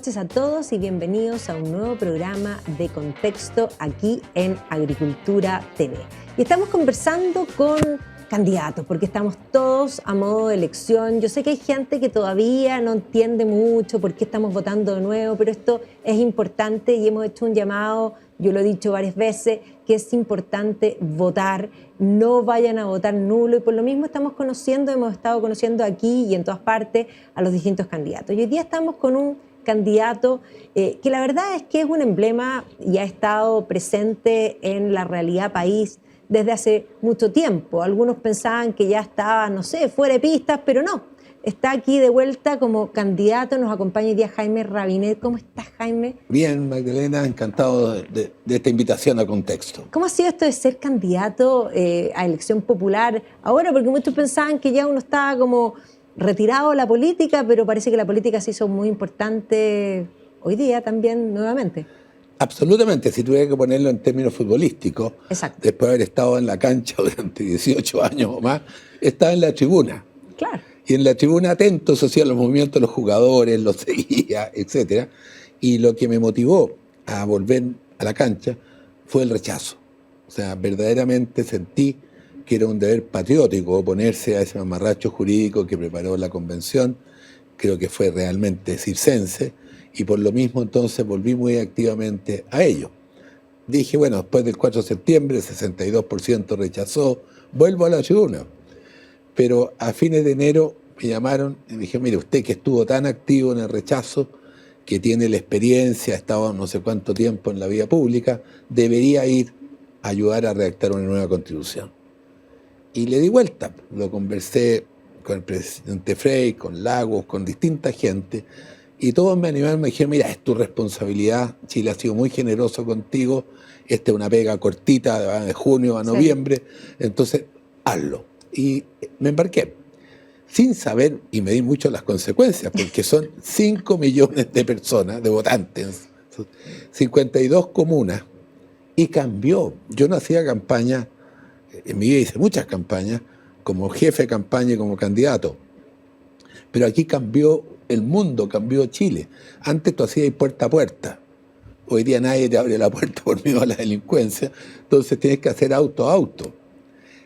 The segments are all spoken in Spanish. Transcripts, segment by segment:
noches a todos y bienvenidos a un nuevo programa de Contexto aquí en Agricultura TV. Y estamos conversando con candidatos porque estamos todos a modo de elección. Yo sé que hay gente que todavía no entiende mucho por qué estamos votando de nuevo, pero esto es importante y hemos hecho un llamado, yo lo he dicho varias veces, que es importante votar, no vayan a votar nulo y por lo mismo hemos estado conociendo aquí y en todas partes a los distintos candidatos. Y hoy día estamos con un candidato que la verdad es que es un emblema y ha estado presente en la realidad país desde hace mucho tiempo. Algunos pensaban que ya estaba, no sé, fuera de pistas, pero no. Está aquí de vuelta como candidato, nos acompaña hoy día Jaime Rabinet. ¿Cómo estás, Jaime? Bien, Magdalena, encantado de esta invitación a Contexto. ¿Cómo ha sido esto de ser candidato a elección popular ahora? Porque muchos pensaban que ya uno estaba como retirado de la política, pero parece que la política se hizo muy importante hoy día también nuevamente. Absolutamente, si tuviera que ponerlo en términos futbolísticos, Exacto. después de haber estado en la cancha durante 18 años o más, estaba en la tribuna. Claro. Y en la tribuna atento, hacía los movimientos de los jugadores, los seguía, etc. Y lo que me motivó a volver a la cancha fue el rechazo. O sea, verdaderamente sentí que era un deber patriótico oponerse a ese mamarracho jurídico que preparó la convención. Creo que fue realmente circense. Y por lo mismo entonces volví muy activamente a ello. Dije, bueno, después del 4 de septiembre, 62% rechazó, vuelvo a la tribuna. Pero a fines de enero me llamaron y me dijeron, mire, usted que estuvo tan activo en el rechazo, que tiene la experiencia, ha estado no sé cuánto tiempo en la vida pública, debería ir a ayudar a redactar una nueva constitución. Y le di vuelta, lo conversé con el presidente Frey, con Lagos, con distinta gente, y todos me animaron, me dijeron, mira, es tu responsabilidad, Chile ha sido muy generoso contigo, esta es una pega cortita de junio a noviembre, entonces hazlo. Y me embarqué, sin saber, y me di mucho las consecuencias, porque son 5 millones de personas, de votantes, 52 comunas, y cambió. Yo no hacía campaña, en mi vida hice muchas campañas, como jefe de campaña y como candidato, pero aquí cambió el mundo, cambió Chile. Antes tú hacías puerta a puerta, hoy día nadie te abre la puerta por miedo a la delincuencia, entonces tienes que hacer auto a auto.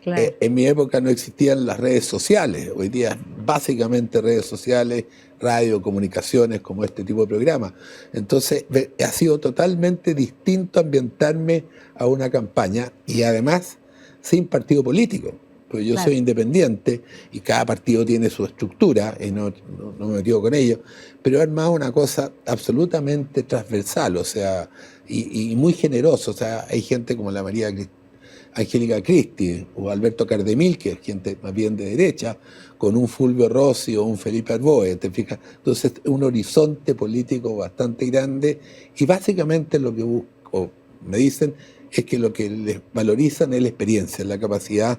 Claro. En mi época no existían las redes sociales, hoy día básicamente redes sociales, radio, comunicaciones, como este tipo de programas. Entonces ha sido totalmente distinto ambientarme a una campaña y además sin partido político, porque yo soy independiente y cada partido tiene su estructura y no me metido con ello, pero he armado una cosa absolutamente transversal, o sea, y muy generoso. O sea, hay gente como la María Angélica Cristi o Alberto Cardemil, que es gente más bien de derecha, con un Fulvio Rossi o un Felipe Arboe, ¿te fijas? Entonces, un horizonte político bastante grande y básicamente lo que busco, me dicen, es que lo que les valorizan es la experiencia, la capacidad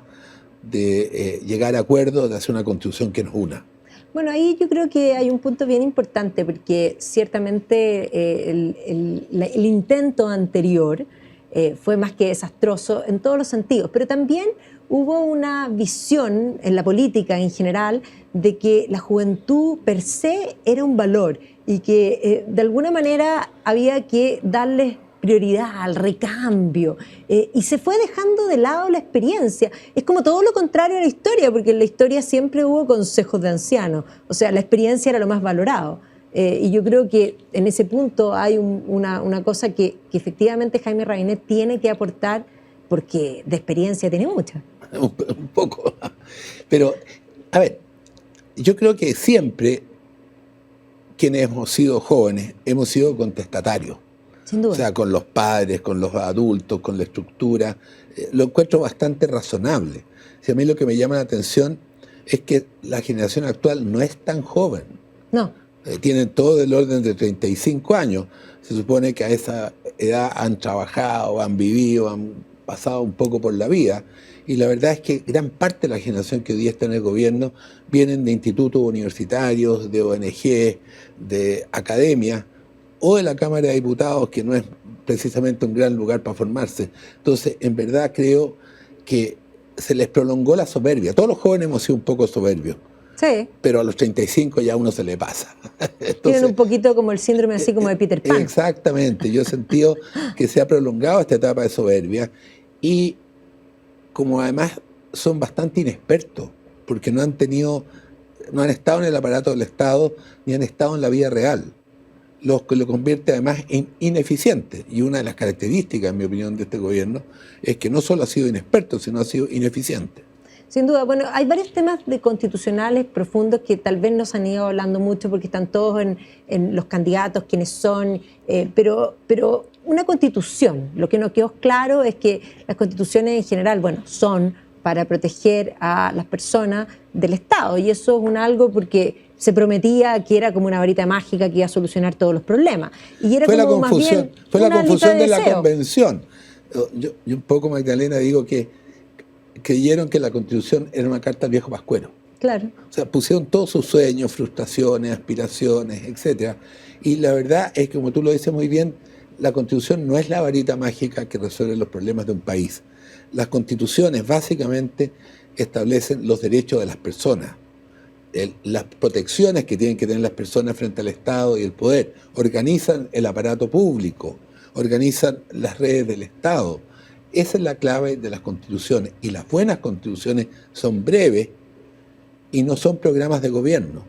de llegar a acuerdos, de hacer una constitución que nos una. Bueno, ahí yo creo que hay un punto bien importante porque ciertamente el intento anterior fue más que desastroso en todos los sentidos, pero también hubo una visión en la política en general de que la juventud per se era un valor y que de alguna manera había que darles prioridad al recambio y se fue dejando de lado la experiencia. Es como todo lo contrario a la historia, porque en la historia siempre hubo consejos de ancianos, o sea, la experiencia era lo más valorado. Y yo creo que en ese punto hay una cosa que efectivamente Jaime Rabinet tiene que aportar, porque de experiencia tiene mucha. Un poco. Pero, a ver, yo creo que siempre quienes hemos sido jóvenes hemos sido contestatarios. Sin duda. O sea, con los padres, con los adultos, con la estructura. Lo encuentro bastante razonable. Si a mí lo que me llama la atención es que la generación actual no es tan joven. No. Tienen todo del orden de 35 años. Se supone que a esa edad han trabajado, han vivido, han pasado un poco por la vida. Y la verdad es que gran parte de la generación que hoy día está en el gobierno vienen de institutos universitarios, de ONG, de academia o de la Cámara de Diputados, que no es precisamente un gran lugar para formarse. Entonces, en verdad creo que se les prolongó la soberbia. Todos los jóvenes hemos sido un poco soberbios. Sí. Pero a los 35 ya uno se le pasa. Entonces, tienen un poquito como el síndrome así como de Peter Pan. Exactamente, yo he sentido que se ha prolongado esta etapa de soberbia y como además son bastante inexpertos, porque no han estado en el aparato del Estado ni han estado en la vida real, lo que lo convierte además en ineficiente. Y una de las características, en mi opinión, de este gobierno es que no solo ha sido inexperto, sino ha sido ineficiente. Sin duda, bueno, hay varios temas constitucionales profundos que tal vez no se han ido hablando mucho porque están todos en los candidatos, quiénes son, pero una constitución, lo que nos quedó claro es que las constituciones en general, bueno, son para proteger a las personas del Estado, y eso es algo porque se prometía que era como una varita mágica que iba a solucionar todos los problemas. Y era fue como la confusión, más bien fue la confusión de la deseo. convención. Yo un poco, Magdalena, digo que creyeron que la Constitución era una carta al viejo pascuero. Claro. O sea, pusieron todos sus sueños, frustraciones, aspiraciones, etcétera. Y la verdad es que, como tú lo dices muy bien, la Constitución no es la varita mágica que resuelve los problemas de un país. Las constituciones básicamente establecen los derechos de las personas, las protecciones que tienen que tener las personas frente al Estado y el poder, organizan el aparato público, organizan las redes del Estado. Esa es la clave de las constituciones, y las buenas constituciones son breves y no son programas de gobierno.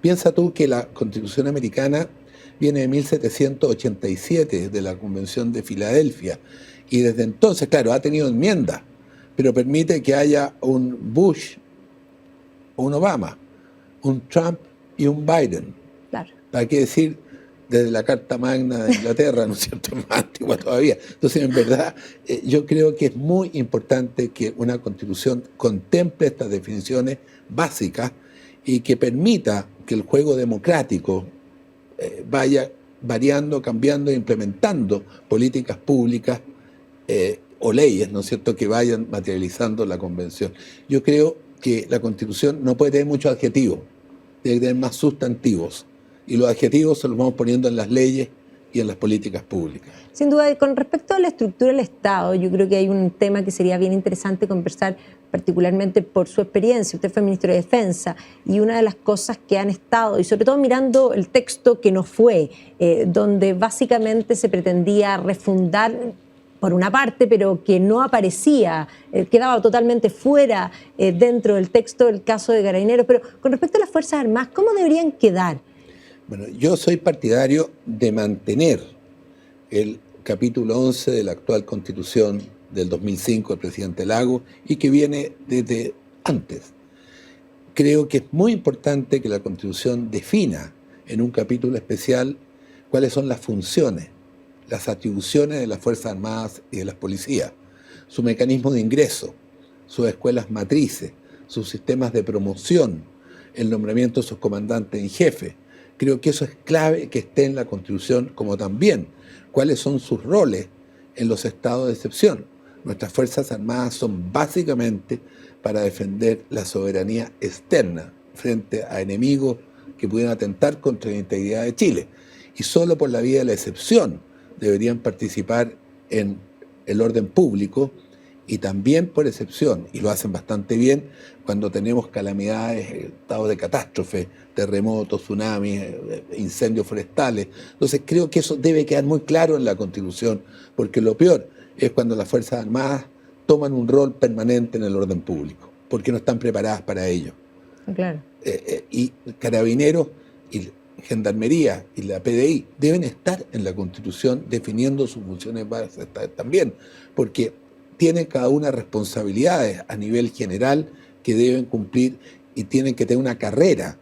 Piensa tú que la Constitución americana viene de 1787, de la Convención de Filadelfia, y desde entonces, claro, ha tenido enmiendas, pero permite que haya un Bush, un Obama, un Trump y un Biden. Claro. ¿Para qué decir desde la Carta Magna de Inglaterra, ¿no es cierto?, más antigua todavía? Entonces, en verdad, yo creo que es muy importante que una Constitución contemple estas definiciones básicas y que permita que el juego democrático vaya variando, cambiando e implementando políticas públicas o leyes, ¿no es cierto?, que vayan materializando la Convención. Yo creo que la Constitución no puede tener muchos adjetivos, debe tener más sustantivos, y los adjetivos se los vamos poniendo en las leyes y en las políticas públicas. Sin duda, con respecto a la estructura del Estado, yo creo que hay un tema que sería bien interesante conversar, particularmente por su experiencia. Usted fue ministro de Defensa, y una de las cosas que han estado, y sobre todo mirando el texto que no fue, donde básicamente se pretendía refundar, por una parte, pero que no aparecía, quedaba totalmente fuera dentro del texto el caso de Carabineros. Pero con respecto a las Fuerzas Armadas, ¿cómo deberían quedar? Bueno, yo soy partidario de mantener el capítulo 11 de la actual Constitución del 2005 del presidente Lagos y que viene desde antes. Creo que es muy importante que la Constitución defina en un capítulo especial cuáles son las funciones, las atribuciones de las Fuerzas Armadas y de las policías, su mecanismo de ingreso, sus escuelas matrices, sus sistemas de promoción, el nombramiento de sus comandantes en jefe. Creo que eso es clave que esté en la Constitución, como también cuáles son sus roles en los estados de excepción. Nuestras Fuerzas Armadas son básicamente para defender la soberanía externa frente a enemigos que pudieran atentar contra la integridad de Chile. Y solo por la vía de la excepción deberían participar en el orden público, y también por excepción, y lo hacen bastante bien, cuando tenemos calamidades, estados de catástrofe, terremotos, tsunamis, incendios forestales. Entonces creo que eso debe quedar muy claro en la Constitución, porque lo peor es cuando las Fuerzas Armadas toman un rol permanente en el orden público, porque no están preparadas para ello. Claro. Y Carabineros y Gendarmería y la PDI deben estar en la Constitución definiendo sus funciones básicas también, porque tienen cada una responsabilidades a nivel general que deben cumplir y tienen que tener una carrera,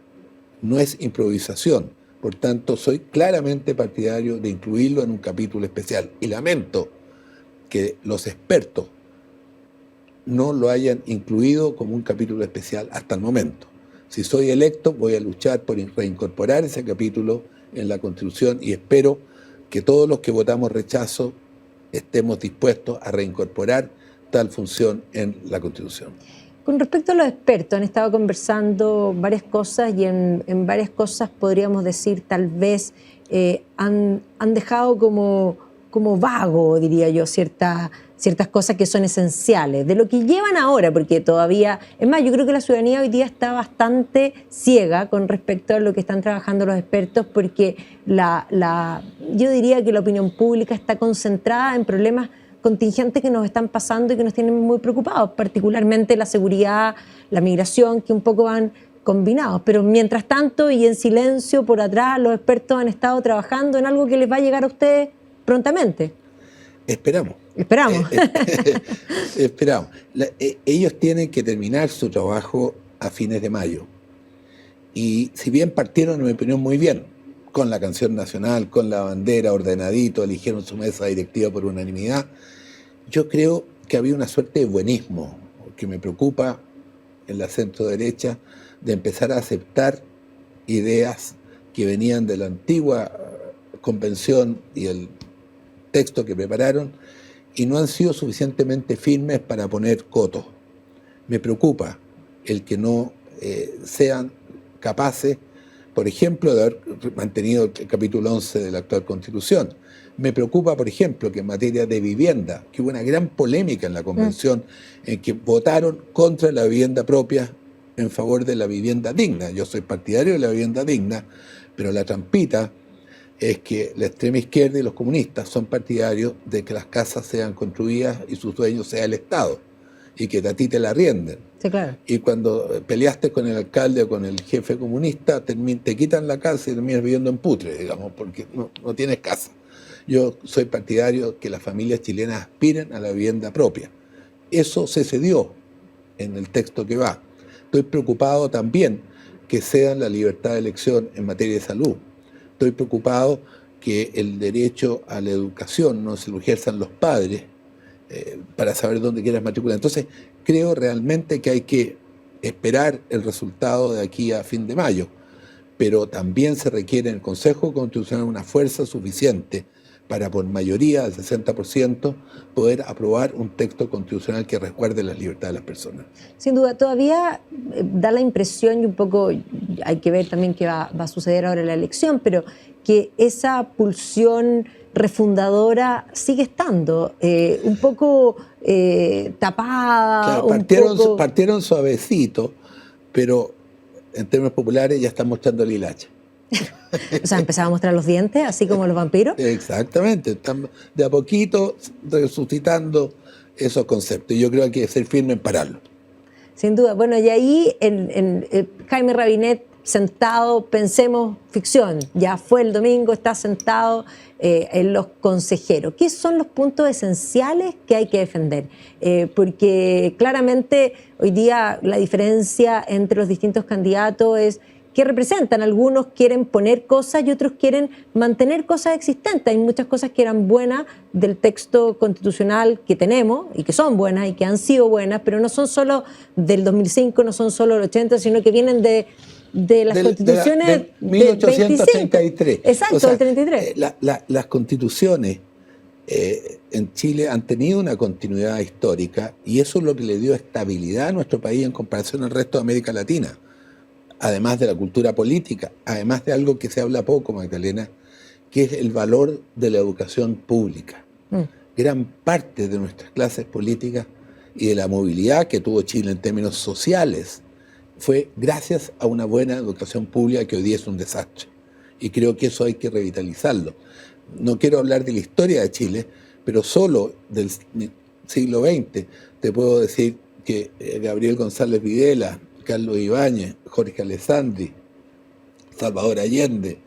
no es improvisación. Por tanto, soy claramente partidario de incluirlo en un capítulo especial y lamento que los expertos no lo hayan incluido como un capítulo especial hasta el momento. Si soy electo, voy a luchar por reincorporar ese capítulo en la Constitución y espero que todos los que votamos rechazo estemos dispuestos a reincorporar tal función en la Constitución. Con respecto a los expertos, han estado conversando varias cosas y en varias cosas podríamos decir tal vez han dejado como vago, diría yo, ciertas ciertas cosas que son esenciales, de lo que llevan ahora, porque todavía, es más, yo creo que la ciudadanía hoy día está bastante ciega con respecto a lo que están trabajando los expertos, porque yo diría que la opinión pública está concentrada en problemas contingentes que nos están pasando y que nos tienen muy preocupados, particularmente la seguridad, la migración, que un poco van combinados. Pero mientras tanto y en silencio por atrás, los expertos han estado trabajando en algo que les va a llegar a ustedes prontamente. Esperamos. Esperamos. Esperamos. Ellos tienen que terminar su trabajo a fines de mayo. Y si bien partieron, en mi opinión, muy bien, con la canción nacional, con la bandera, ordenadito, eligieron su mesa directiva por unanimidad, yo creo que había una suerte de buenismo que me preocupa en la centro derecha, de empezar a aceptar ideas que venían de la antigua convención y el texto que prepararon, y no han sido suficientemente firmes para poner cotos. Me preocupa el que no sean capaces, por ejemplo, de haber mantenido el capítulo 11 de la actual Constitución. Me preocupa, por ejemplo, que en materia de vivienda, que hubo una gran polémica en la convención en que votaron contra la vivienda propia en favor de la vivienda digna. Yo soy partidario de la vivienda digna, pero la trampita es que la extrema izquierda y los comunistas son partidarios de que las casas sean construidas y sus dueños sea el Estado, y que a ti te la arrienden. Sí, claro. Y cuando peleaste con el alcalde o con el jefe comunista, te quitan la casa y terminas viviendo en putre, digamos, porque no tienes casa. Yo soy partidario que las familias chilenas aspiren a la vivienda propia. Eso se cedió en el texto que va. Estoy preocupado también que cedan la libertad de elección en materia de salud. Estoy preocupado que el derecho a la educación no se lo ejerzan los padres para saber dónde quieras matricular. Entonces, creo realmente que hay que esperar el resultado de aquí a fin de mayo, pero también se requiere en el Consejo Constitucional una fuerza suficiente para, por mayoría del 60%, poder aprobar un texto constitucional que resguarde las libertades de las personas. Sin duda, todavía da la impresión, y un poco hay que ver también qué va a suceder ahora en la elección, pero que esa pulsión refundadora sigue estando un poco tapada. Claro, partieron suavecito, pero en términos populares ya están mostrando el hilacha. O sea, empezaba a mostrar los dientes, así como los vampiros. Exactamente, están de a poquito resucitando esos conceptos. Y yo creo que hay que ser firme en pararlo. Sin duda. Bueno, y ahí en Jaime Rabinet sentado, pensemos ficción, ya fue el domingo, está sentado en los consejeros. ¿Qué son los puntos esenciales que hay que defender? Porque claramente hoy día la diferencia entre los distintos candidatos es que representan. Algunos quieren poner cosas y otros quieren mantener cosas existentes. Hay muchas cosas que eran buenas del texto constitucional que tenemos y que son buenas y que han sido buenas, pero no son solo del 2005, no son solo del 80, sino que vienen de las constituciones de 1833. Exacto, o sea, del 33. Las constituciones en Chile han tenido una continuidad histórica y eso es lo que le dio estabilidad a nuestro país en comparación al resto de América Latina. Además de la cultura política, además de algo que se habla poco, Magdalena, que es el valor de la educación pública. Gran parte de nuestras clases políticas y de la movilidad que tuvo Chile en términos sociales fue gracias a una buena educación pública que hoy día es un desastre. Y creo que eso hay que revitalizarlo. No quiero hablar de la historia de Chile, pero solo del siglo XX te puedo decir que Gabriel González Videla, Carlos Ibáñez, Jorge Alessandri, Salvador Allende,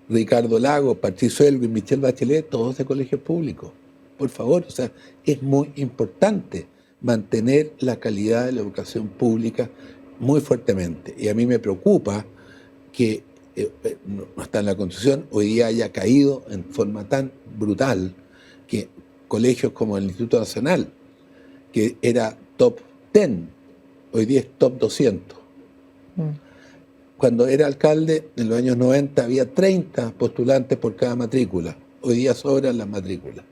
Ricardo Lagos, Patricio Elwin, Michelle Bachelet, todos de colegios públicos. Por favor, o sea, es muy importante mantener la calidad de la educación pública muy fuertemente. Y a mí me preocupa que no está en la Constitución, hoy día haya caído en forma tan brutal que colegios como el Instituto Nacional, que era top 10, hoy día es top 200. Cuando era alcalde, en los años 90, había 30 postulantes por cada matrícula. Hoy día sobran las matrículas.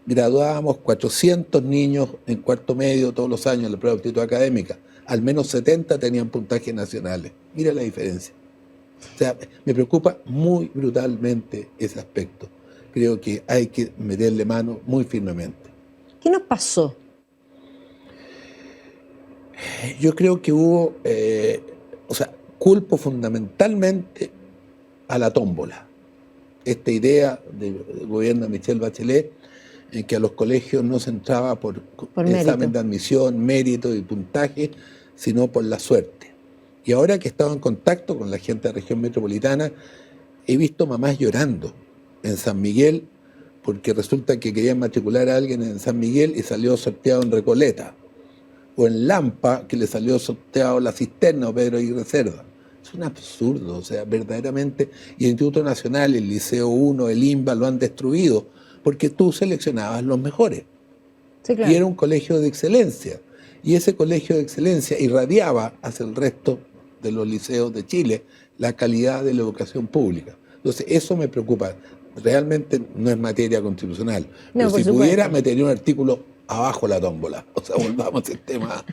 Graduábamos 400 niños en cuarto medio todos los años en la prueba de aptitud académica. Al menos 70 tenían puntajes nacionales. Mira la diferencia. O sea, me preocupa muy brutalmente ese aspecto. Creo que hay que meterle mano muy firmemente. ¿Qué nos pasó? Yo creo que hubo, culpo fundamentalmente a la tómbola. Esta idea del gobierno de Michelle Bachelet, en que a los colegios no se entraba por examen mérito de admisión, mérito y puntaje, sino por la suerte. Y ahora que he estado en contacto con la gente de la región metropolitana, he visto mamás llorando en San Miguel, porque resulta que querían matricular a alguien en San Miguel y salió sorteado en Recoleta, o en Lampa, que le salió sorteado la Cisterna o Pedro Aguirre Cerda. Es un absurdo, o sea, verdaderamente. Y el Instituto Nacional, el Liceo 1, el INBA lo han destruido, porque tú seleccionabas los mejores. Sí, claro. Y era un colegio de excelencia. Y ese colegio de excelencia irradiaba hacia el resto de los liceos de Chile la calidad de la educación pública. Entonces, eso me preocupa. Realmente no es materia constitucional. No, pero si supuesto. pudiera, metería un artículo abajo la tómbola. O sea, volvamos al tema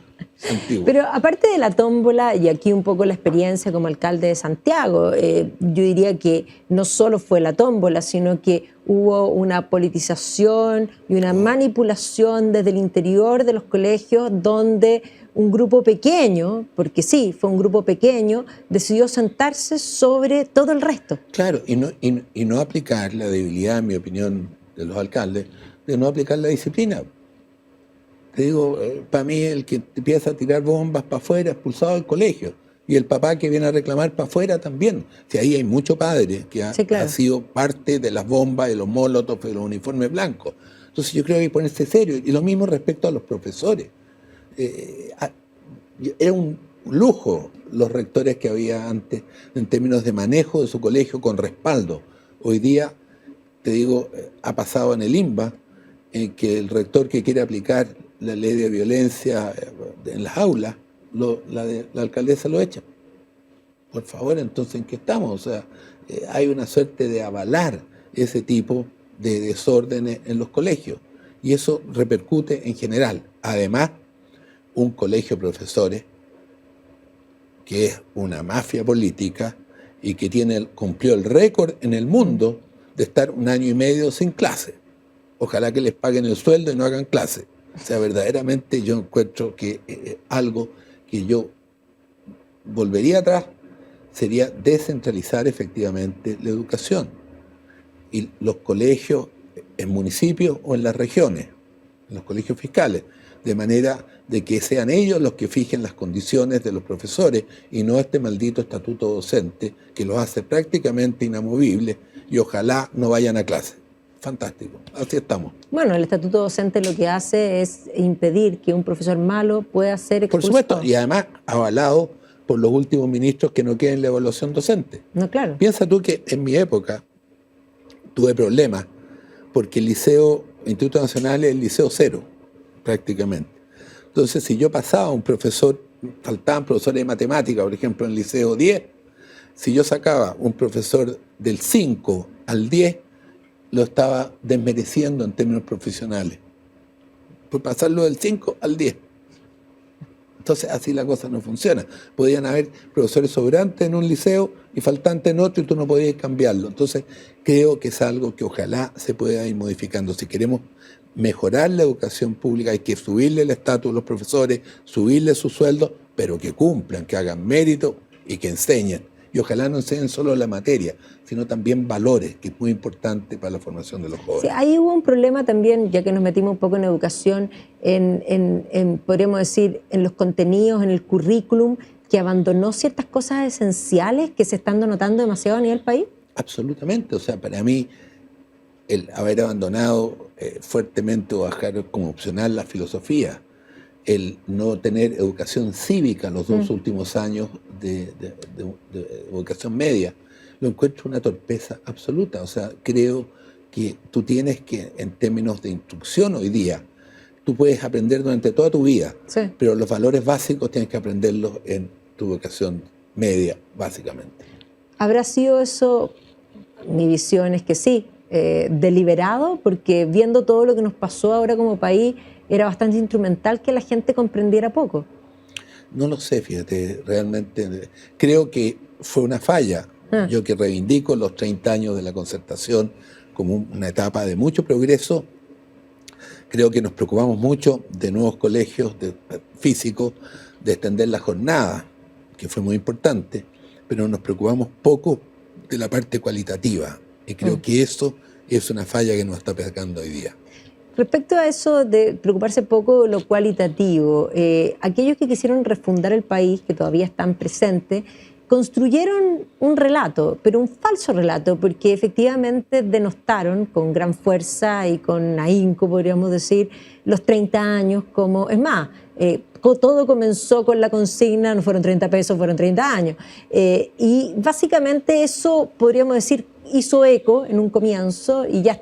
antiguo. Pero aparte de la tómbola, y aquí un poco la experiencia como alcalde de Santiago, yo diría que no solo fue la tómbola, sino que hubo una politización y una manipulación desde el interior de los colegios donde un grupo pequeño, porque sí, fue un grupo pequeño, decidió sentarse sobre todo el resto. Claro, y no aplicar la debilidad, en mi opinión, de los alcaldes, de no aplicar la disciplina. Te digo, para mí el que empieza a tirar bombas para afuera, expulsado del colegio. Y el papá que viene a reclamar para afuera también. Si ahí hay mucho padre que ha sido parte de las bombas, de los molotov, de los uniformes blancos. Entonces yo creo que hay que ponerse serio. Y lo mismo respecto a los profesores. Era un lujo los rectores que había antes en términos de manejo de su colegio con respaldo. Hoy día, te digo, ha pasado en el INBA, en que el rector que quiere aplicar la ley de violencia en las aulas, la alcaldesa lo echa. Por favor, entonces, ¿en qué estamos? O sea, hay una suerte de avalar ese tipo de desórdenes en los colegios. Y eso repercute en general. Además, un colegio de profesores que es una mafia política y que cumplió el récord en el mundo de estar 1 año y medio sin clase. Ojalá que les paguen el sueldo y no hagan clase. O sea, verdaderamente yo encuentro que algo que yo volvería atrás sería descentralizar efectivamente la educación. Y los colegios en municipios o en las regiones, en los colegios fiscales, de manera de que sean ellos los que fijen las condiciones de los profesores y no este maldito estatuto docente que los hace prácticamente inamovibles y ojalá no vayan a clase. Fantástico, así estamos. Bueno, el estatuto docente lo que hace es impedir que un profesor malo pueda ser expulsado. Por supuesto, y además avalado por los últimos ministros que no quieren la evaluación docente. No, claro. Piensa tú que en mi época tuve problemas porque el Instituto Nacional es el liceo 0, prácticamente. Entonces, si yo pasaba a un profesor, faltaban profesores de matemática, por ejemplo, en el liceo 10, si yo sacaba un profesor del 5 al 10, lo estaba desmereciendo en términos profesionales, por pasarlo del 5 al 10. Entonces así la cosa no funciona. Podían haber profesores sobrantes en un liceo y faltantes en otro y tú no podías cambiarlo. Entonces creo que es algo que ojalá se pueda ir modificando. Si queremos mejorar la educación pública hay que subirle el estatus a los profesores, subirle su sueldo, pero que cumplan, que hagan mérito y que enseñen. Y ojalá no enseñen solo la materia, sino también valores, que es muy importante para la formación de los jóvenes. Sí, ahí hubo un problema también, ya que nos metimos un poco en educación, podríamos decir, en los contenidos, en el currículum, que abandonó ciertas cosas esenciales que se están notando demasiado a nivel país. Absolutamente, o sea, para mí el haber abandonado fuertemente o bajar como opcional la filosofía, el no tener educación cívica los 2 últimos años de educación media, lo encuentro una torpeza absoluta. O sea, creo que tú tienes que, en términos de instrucción hoy día, tú puedes aprender durante toda tu vida, sí, pero los valores básicos tienes que aprenderlos en tu educación media, básicamente. ¿Habrá sido eso? Mi visión es que sí, deliberado, porque viendo todo lo que nos pasó ahora como país, era bastante instrumental que la gente comprendiera poco. No lo sé, fíjate, realmente creo que fue una falla. Yo que reivindico los 30 años de la Concertación como una etapa de mucho progreso, Creo que nos preocupamos mucho de nuevos colegios físicos, de extender la jornada, que fue muy importante, pero nos preocupamos poco de la parte cualitativa. Y creo que eso es una falla que nos está pegando hoy día. Respecto a eso de preocuparse poco de lo cualitativo, aquellos que quisieron refundar el país, que todavía están presentes, construyeron un relato, pero un falso relato, porque efectivamente denostaron con gran fuerza y con ahínco, podríamos decir, los 30 años como, es más, todo comenzó con la consigna, no fueron 30 pesos, fueron 30 años. Y básicamente eso, podríamos decir, hizo eco en un comienzo y ya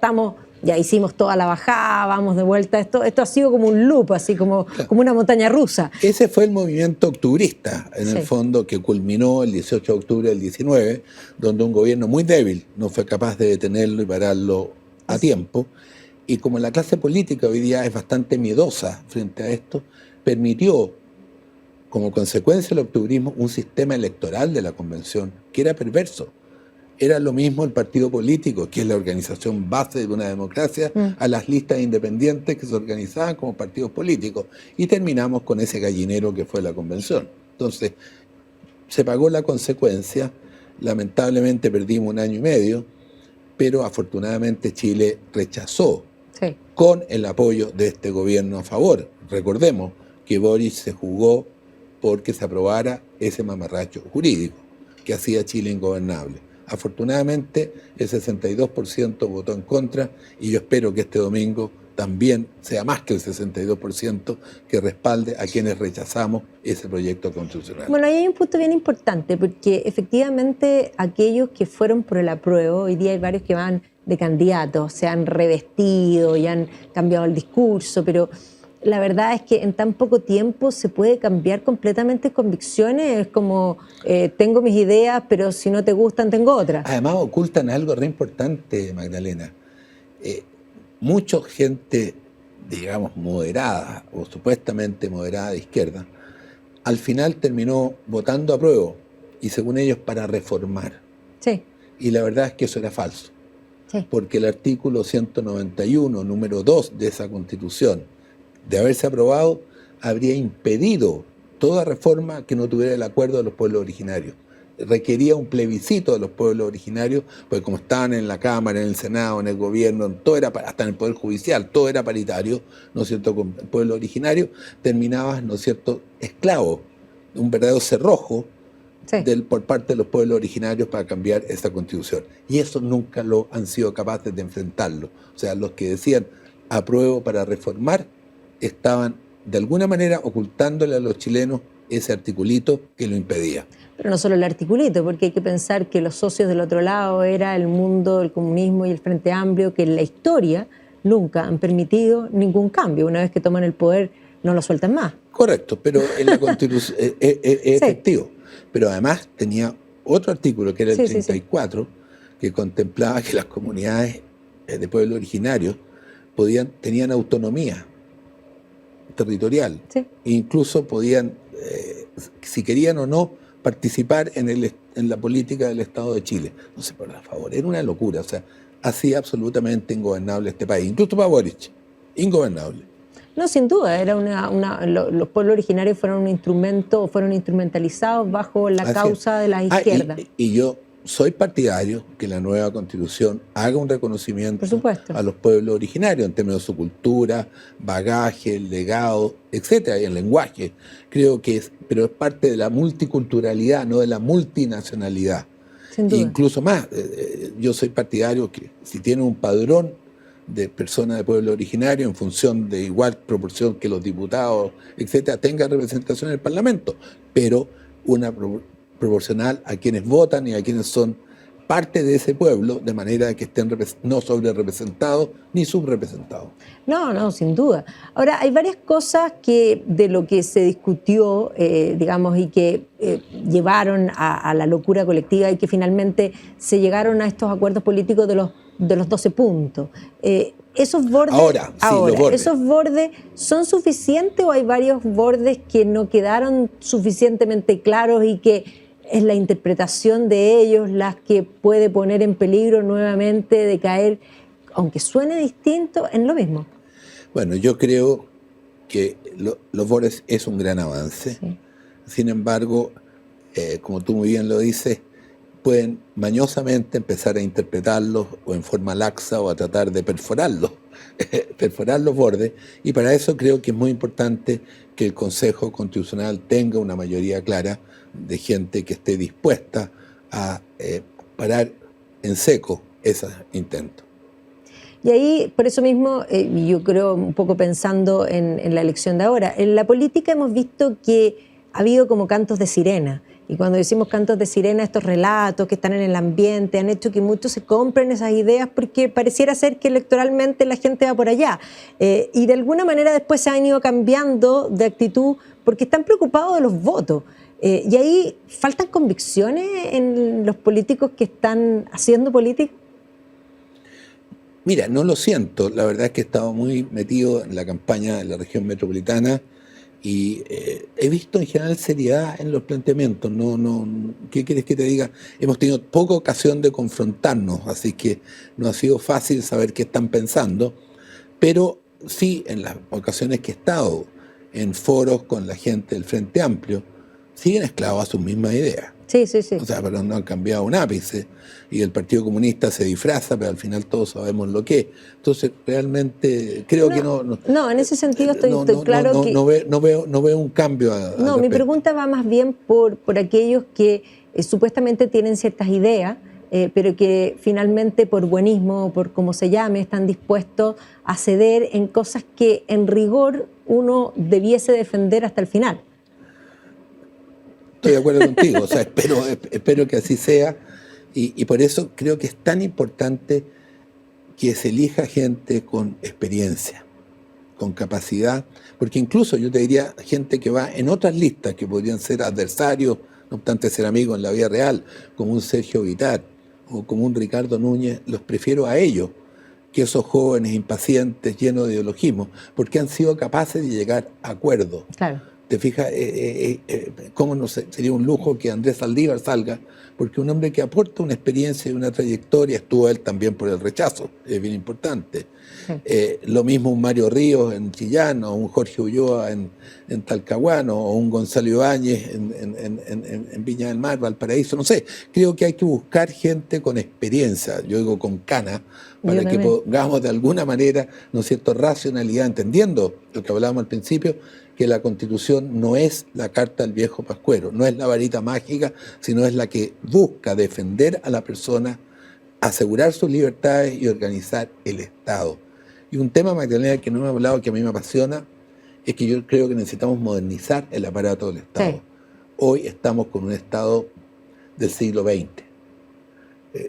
hicimos toda la bajada, vamos de vuelta. Esto ha sido como un loop, así como una montaña rusa. Ese fue el movimiento octubrista, en el fondo, que culminó el 18 de octubre del 19, donde un gobierno muy débil no fue capaz de detenerlo y pararlo a tiempo. Y como la clase política hoy día es bastante miedosa frente a esto, permitió, como consecuencia del octubrismo, un sistema electoral de la convención que era perverso. Era lo mismo el partido político, que es la organización base de una democracia, a las listas independientes que se organizaban como partidos políticos. Y terminamos con ese gallinero que fue la convención. Entonces, se pagó la consecuencia. Lamentablemente perdimos 1 año y medio, pero afortunadamente Chile rechazó, con el apoyo de este gobierno a favor. Recordemos que Boris se jugó porque se aprobara ese mamarracho jurídico que hacía a Chile ingobernable. Afortunadamente el 62% votó en contra y yo espero que este domingo también sea más que el 62% que respalde a quienes rechazamos ese proyecto constitucional. Bueno, ahí hay un punto bien importante, porque efectivamente aquellos que fueron por el apruebo, hoy día hay varios que van de candidatos, se han revestido y han cambiado el discurso, pero la verdad es que en tan poco tiempo se puede cambiar completamente convicciones. Es como, tengo mis ideas, pero si no te gustan, tengo otras. Además, ocultan algo re importante, Magdalena. Mucha gente, digamos, moderada o supuestamente moderada de izquierda, al final terminó votando a prueba y según ellos para reformar. Sí. Y la verdad es que eso era falso. Sí. Porque el artículo 191, número 2 de esa Constitución, de haberse aprobado, habría impedido toda reforma que no tuviera el acuerdo de los pueblos originarios. Requería un plebiscito de los pueblos originarios, porque como estaban en la Cámara, en el Senado, en el gobierno, todo era, hasta en el Poder Judicial, todo era paritario, ¿no es cierto?, con el pueblo originario, terminabas, ¿no es cierto?, esclavo, un verdadero cerrojo por parte de los pueblos originarios para cambiar esta Constitución. Y eso nunca lo han sido capaces de enfrentarlo. O sea, los que decían apruebo para reformar, estaban de alguna manera ocultándole a los chilenos ese articulito que lo impedía. Pero no solo el articulito, porque hay que pensar que los socios del otro lado era el mundo, el comunismo y el Frente Amplio, que en la historia nunca han permitido ningún cambio. Una vez que toman el poder, no lo sueltan más. Correcto, pero en la Constitución es efectivo. Pero además tenía otro artículo, que era el 34, que contemplaba que las comunidades de pueblos originarios tenían autonomía territorial. Incluso podían, si querían o no, participar en la política del Estado de Chile. No sé, por favor, era una locura. O sea, hacía absolutamente ingobernable este país. Incluso para Boric, ingobernable. No, sin duda, era los pueblos originarios fueron instrumentalizados bajo la causa de la izquierda. Y yo soy partidario que la nueva Constitución haga un reconocimiento a los pueblos originarios en términos de su cultura, bagaje, legado, etcétera, y el lenguaje. Creo que pero es parte de la multiculturalidad, no de la multinacionalidad. Sin duda. Incluso más, yo soy partidario que si tiene un padrón de personas de pueblo originario en función de igual proporción que los diputados, etcétera, tenga representación en el Parlamento, pero una proporcional a quienes votan y a quienes son parte de ese pueblo, de manera que estén no sobre representados ni subrepresentados. No, sin duda. Ahora, hay varias cosas de lo que se discutió, digamos, y que llevaron a la locura colectiva y que finalmente se llegaron a estos acuerdos políticos de los 12 puntos. ¿Esos bordes, ¿esos bordes son suficientes o hay varios bordes que no quedaron suficientemente claros y que es la interpretación de ellos las que puede poner en peligro nuevamente de caer, aunque suene distinto, en lo mismo? Bueno, yo creo que los BORES es un gran avance. Sí. Sin embargo, como tú muy bien lo dices, pueden mañosamente empezar a interpretarlos o en forma laxa o a tratar de perforarlos, perforar los bordes, y para eso creo que es muy importante que el Consejo Constitucional tenga una mayoría clara de gente que esté dispuesta a parar en seco esos intentos. Y ahí, por eso mismo, yo creo, un poco pensando en la elección de ahora, en la política hemos visto que ha habido como cantos de sirena. Y cuando decimos cantos de sirena, estos relatos que están en el ambiente han hecho que muchos se compren esas ideas porque pareciera ser que electoralmente la gente va por allá. Y de alguna manera después se han ido cambiando de actitud porque están preocupados de los votos. Y ahí faltan convicciones en los políticos que están haciendo política. Mira, no lo siento. La verdad es que he estado muy metido en la campaña de la región metropolitana y he visto en general seriedad en los planteamientos. ¿Qué quieres que te diga? Hemos tenido poca ocasión de confrontarnos, así que no ha sido fácil saber qué están pensando, pero sí en las ocasiones que he estado en foros con la gente del Frente Amplio, siguen esclavos a sus mismas ideas. Sí, sí, sí. O sea, pero no han cambiado un ápice. Y el Partido Comunista se disfraza, pero al final todos sabemos lo que es. Entonces, realmente creo que no. No, en ese sentido estoy claro que. No veo un cambio. No, mi pregunta va más bien por aquellos que supuestamente tienen ciertas ideas, pero que finalmente por buenismo, por como se llame, están dispuestos a ceder en cosas que en rigor uno debiese defender hasta el final. Estoy de acuerdo contigo, o sea, espero que así sea, y por eso creo que es tan importante que se elija gente con experiencia, con capacidad, porque incluso yo te diría gente que va en otras listas que podrían ser adversarios, no obstante ser amigos en la vida real, como un Sergio Vitar o como un Ricardo Núñez, los prefiero a ellos que esos jóvenes impacientes, llenos de ideologismo, porque han sido capaces de llegar a acuerdos. Claro. ¿Te fijas? ¿Cómo no sería un lujo que Andrés Saldívar salga? Porque un hombre que aporta una experiencia y una trayectoria, estuvo él también por el rechazo, es bien importante. Sí. Lo mismo un Mario Ríos en Chillán, o un Jorge Ulloa en Talcahuano, o un Gonzalo Ibáñez en Viña del Mar, Valparaíso, no sé. Creo que hay que buscar gente con experiencia, yo digo con cana, para que pongamos de alguna manera, ¿no es cierto?, racionalidad, entendiendo lo que hablábamos al principio, que la Constitución no es la carta del viejo pascuero, no es la varita mágica, sino es la que busca defender a la persona, asegurar sus libertades y organizar el Estado. Y un tema, Magdalena, que no me he hablado, que a mí me apasiona, es que yo creo que necesitamos modernizar el aparato del Estado. Sí. Hoy estamos con un Estado del siglo XX.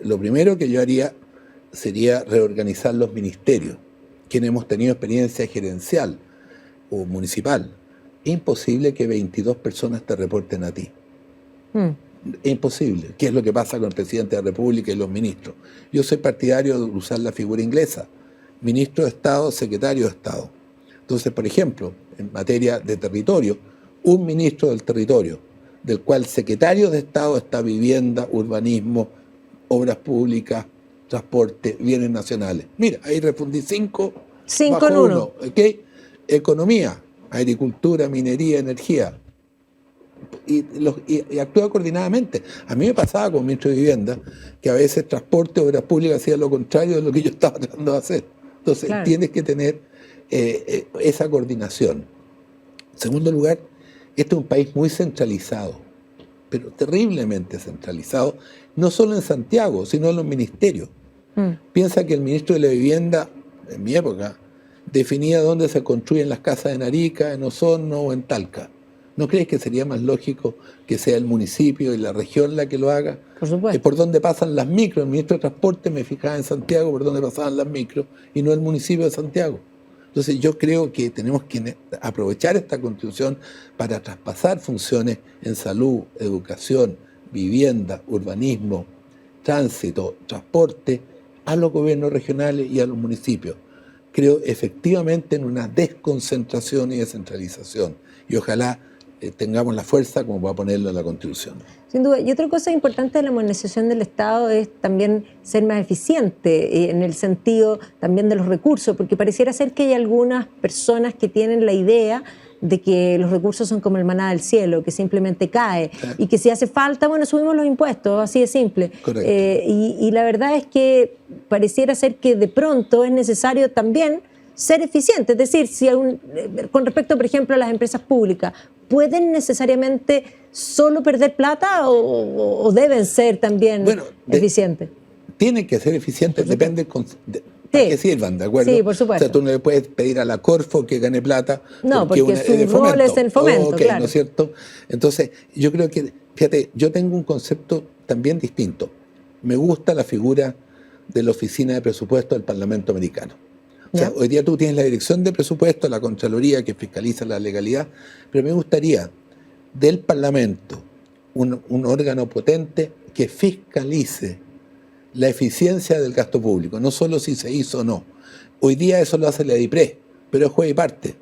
Lo primero que yo haría sería reorganizar los ministerios, quienes hemos tenido experiencia gerencial o municipal. Es imposible que 22 personas te reporten a ti. Es imposible. ¿Qué es lo que pasa con el presidente de la República y los ministros? Yo soy partidario de usar la figura inglesa: ministro de Estado, secretario de Estado. Entonces, por ejemplo, en materia de territorio, un ministro del territorio, del cual secretario de Estado está vivienda, urbanismo, obras públicas, transporte, bienes nacionales. Mira, ahí refundí 5 en 1. ¿Okay? Economía, agricultura, minería, energía. Y actúa coordinadamente. A mí me pasaba como ministro de Vivienda que a veces transporte, obras públicas hacía lo contrario de lo que yo estaba tratando de hacer. Entonces, claro, tienes que tener esa coordinación. En segundo lugar, este es un país muy centralizado, pero terriblemente centralizado, no solo en Santiago, sino en los ministerios. Piensa que el ministro de la Vivienda, en mi época, definía dónde se construyen las casas en Arica, en Osorno o en Talca. ¿No crees que sería más lógico que sea el municipio y la región la que lo haga? Por supuesto. ¿Por dónde pasan las micros? El ministro de Transporte me fijaba en Santiago por dónde pasaban las micros y no el municipio de Santiago. Entonces yo creo que tenemos que aprovechar esta Constitución para traspasar funciones en salud, educación, vivienda, urbanismo, tránsito, transporte a los gobiernos regionales y a los municipios. Creo efectivamente en una desconcentración y descentralización. Y ojalá tengamos la fuerza como para ponerlo en la Constitución. Sin duda. Y otra cosa importante de la modernización del Estado es también ser más eficiente en el sentido también de los recursos, porque pareciera ser que hay algunas personas que tienen la idea de que los recursos son como el maná del cielo, que simplemente cae, y que si hace falta, bueno, subimos los impuestos, así de simple. Y la verdad es que pareciera ser que de pronto es necesario también ser eficiente, es decir, si con respecto, por ejemplo, a las empresas públicas, ¿pueden necesariamente solo perder plata o deben ser también eficientes? Tienen que ser eficientes, depende para qué sirvan, ¿de acuerdo? Sí, por supuesto. O sea, tú no le puedes pedir a la Corfo que gane plata. No, porque su rol es el fomento, claro. ¿No es cierto? Entonces, yo creo que, fíjate, yo tengo un concepto también distinto. Me gusta la figura de la Oficina de Presupuesto del Parlamento Americano. O sea, hoy día tú tienes la Dirección de Presupuesto, la Contraloría que fiscaliza la legalidad, pero me gustaría del Parlamento un órgano potente que fiscalice la eficiencia del gasto público, no solo si se hizo o no. Hoy día eso lo hace la DIPRE, pero es juez y parte.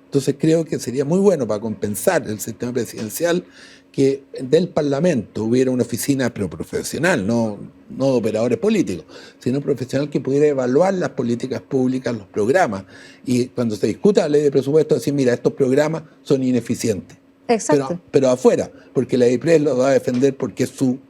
Entonces creo que sería muy bueno para compensar el sistema presidencial que del Parlamento hubiera una oficina, pero profesional, no de operadores políticos, sino profesional que pudiera evaluar las políticas públicas, los programas, y cuando se discuta la ley de presupuesto, decir, mira, estos programas son ineficientes. Exacto. Pero afuera, porque la DIPRE lo va a defender porque es su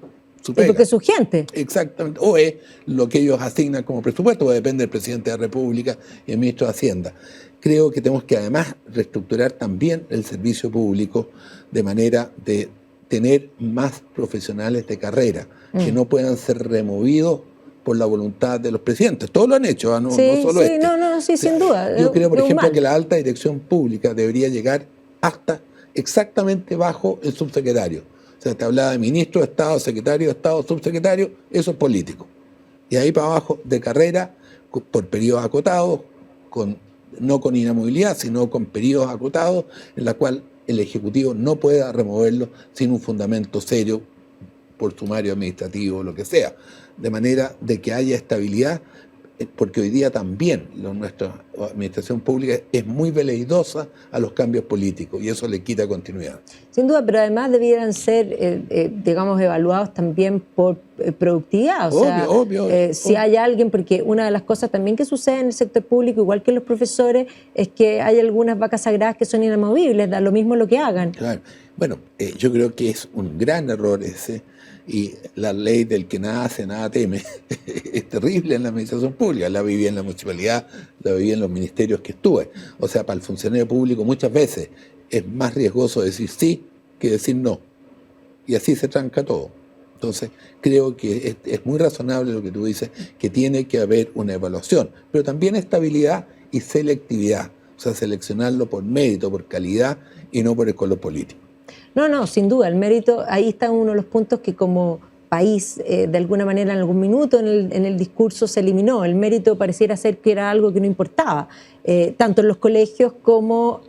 pega. Y porque es su gente. Exactamente. O es lo que ellos asignan como presupuesto, va a depender del presidente de la República y el ministro de Hacienda. Creo que tenemos que además reestructurar también el servicio público de manera de tener más profesionales de carrera, que no puedan ser removidos por la voluntad de los presidentes. Todos lo han hecho, no solo sí, sin duda. Yo creo, por ejemplo, que la alta dirección pública debería llegar hasta exactamente bajo el subsecretario. O sea, te hablaba de ministro de Estado, secretario de Estado, subsecretario, eso es político. Y ahí para abajo, de carrera, por periodos acotados, no con inamovilidad, sino con periodos acotados, en la cual el Ejecutivo no pueda removerlo sin un fundamento serio por sumario administrativo o lo que sea. De manera de que haya estabilidad, porque hoy día también nuestra administración pública es muy veleidosa a los cambios políticos y eso le quita continuidad. Sin duda, pero además debieran ser, digamos, evaluados también por productividad. O sea, obvio. Si hay alguien, porque una de las cosas también que sucede en el sector público, igual que los profesores, es que hay algunas vacas sagradas que son inamovibles, da lo mismo lo que hagan. Claro. Bueno, yo creo que es un gran error ese. Y la ley del que nada hace, nada teme, es terrible en la administración pública. La viví en la municipalidad, la viví en los ministerios que estuve. O sea, para el funcionario público muchas veces es más riesgoso decir sí que decir no. Y así se tranca todo. Entonces, creo que es muy razonable lo que tú dices, que tiene que haber una evaluación, pero también estabilidad y selectividad. O sea, seleccionarlo por mérito, por calidad y no por el color político. No, sin duda, el mérito, ahí está uno de los puntos que como país, de alguna manera, en algún minuto en el discurso se eliminó. El mérito pareciera ser que era algo que no importaba, tanto en los colegios como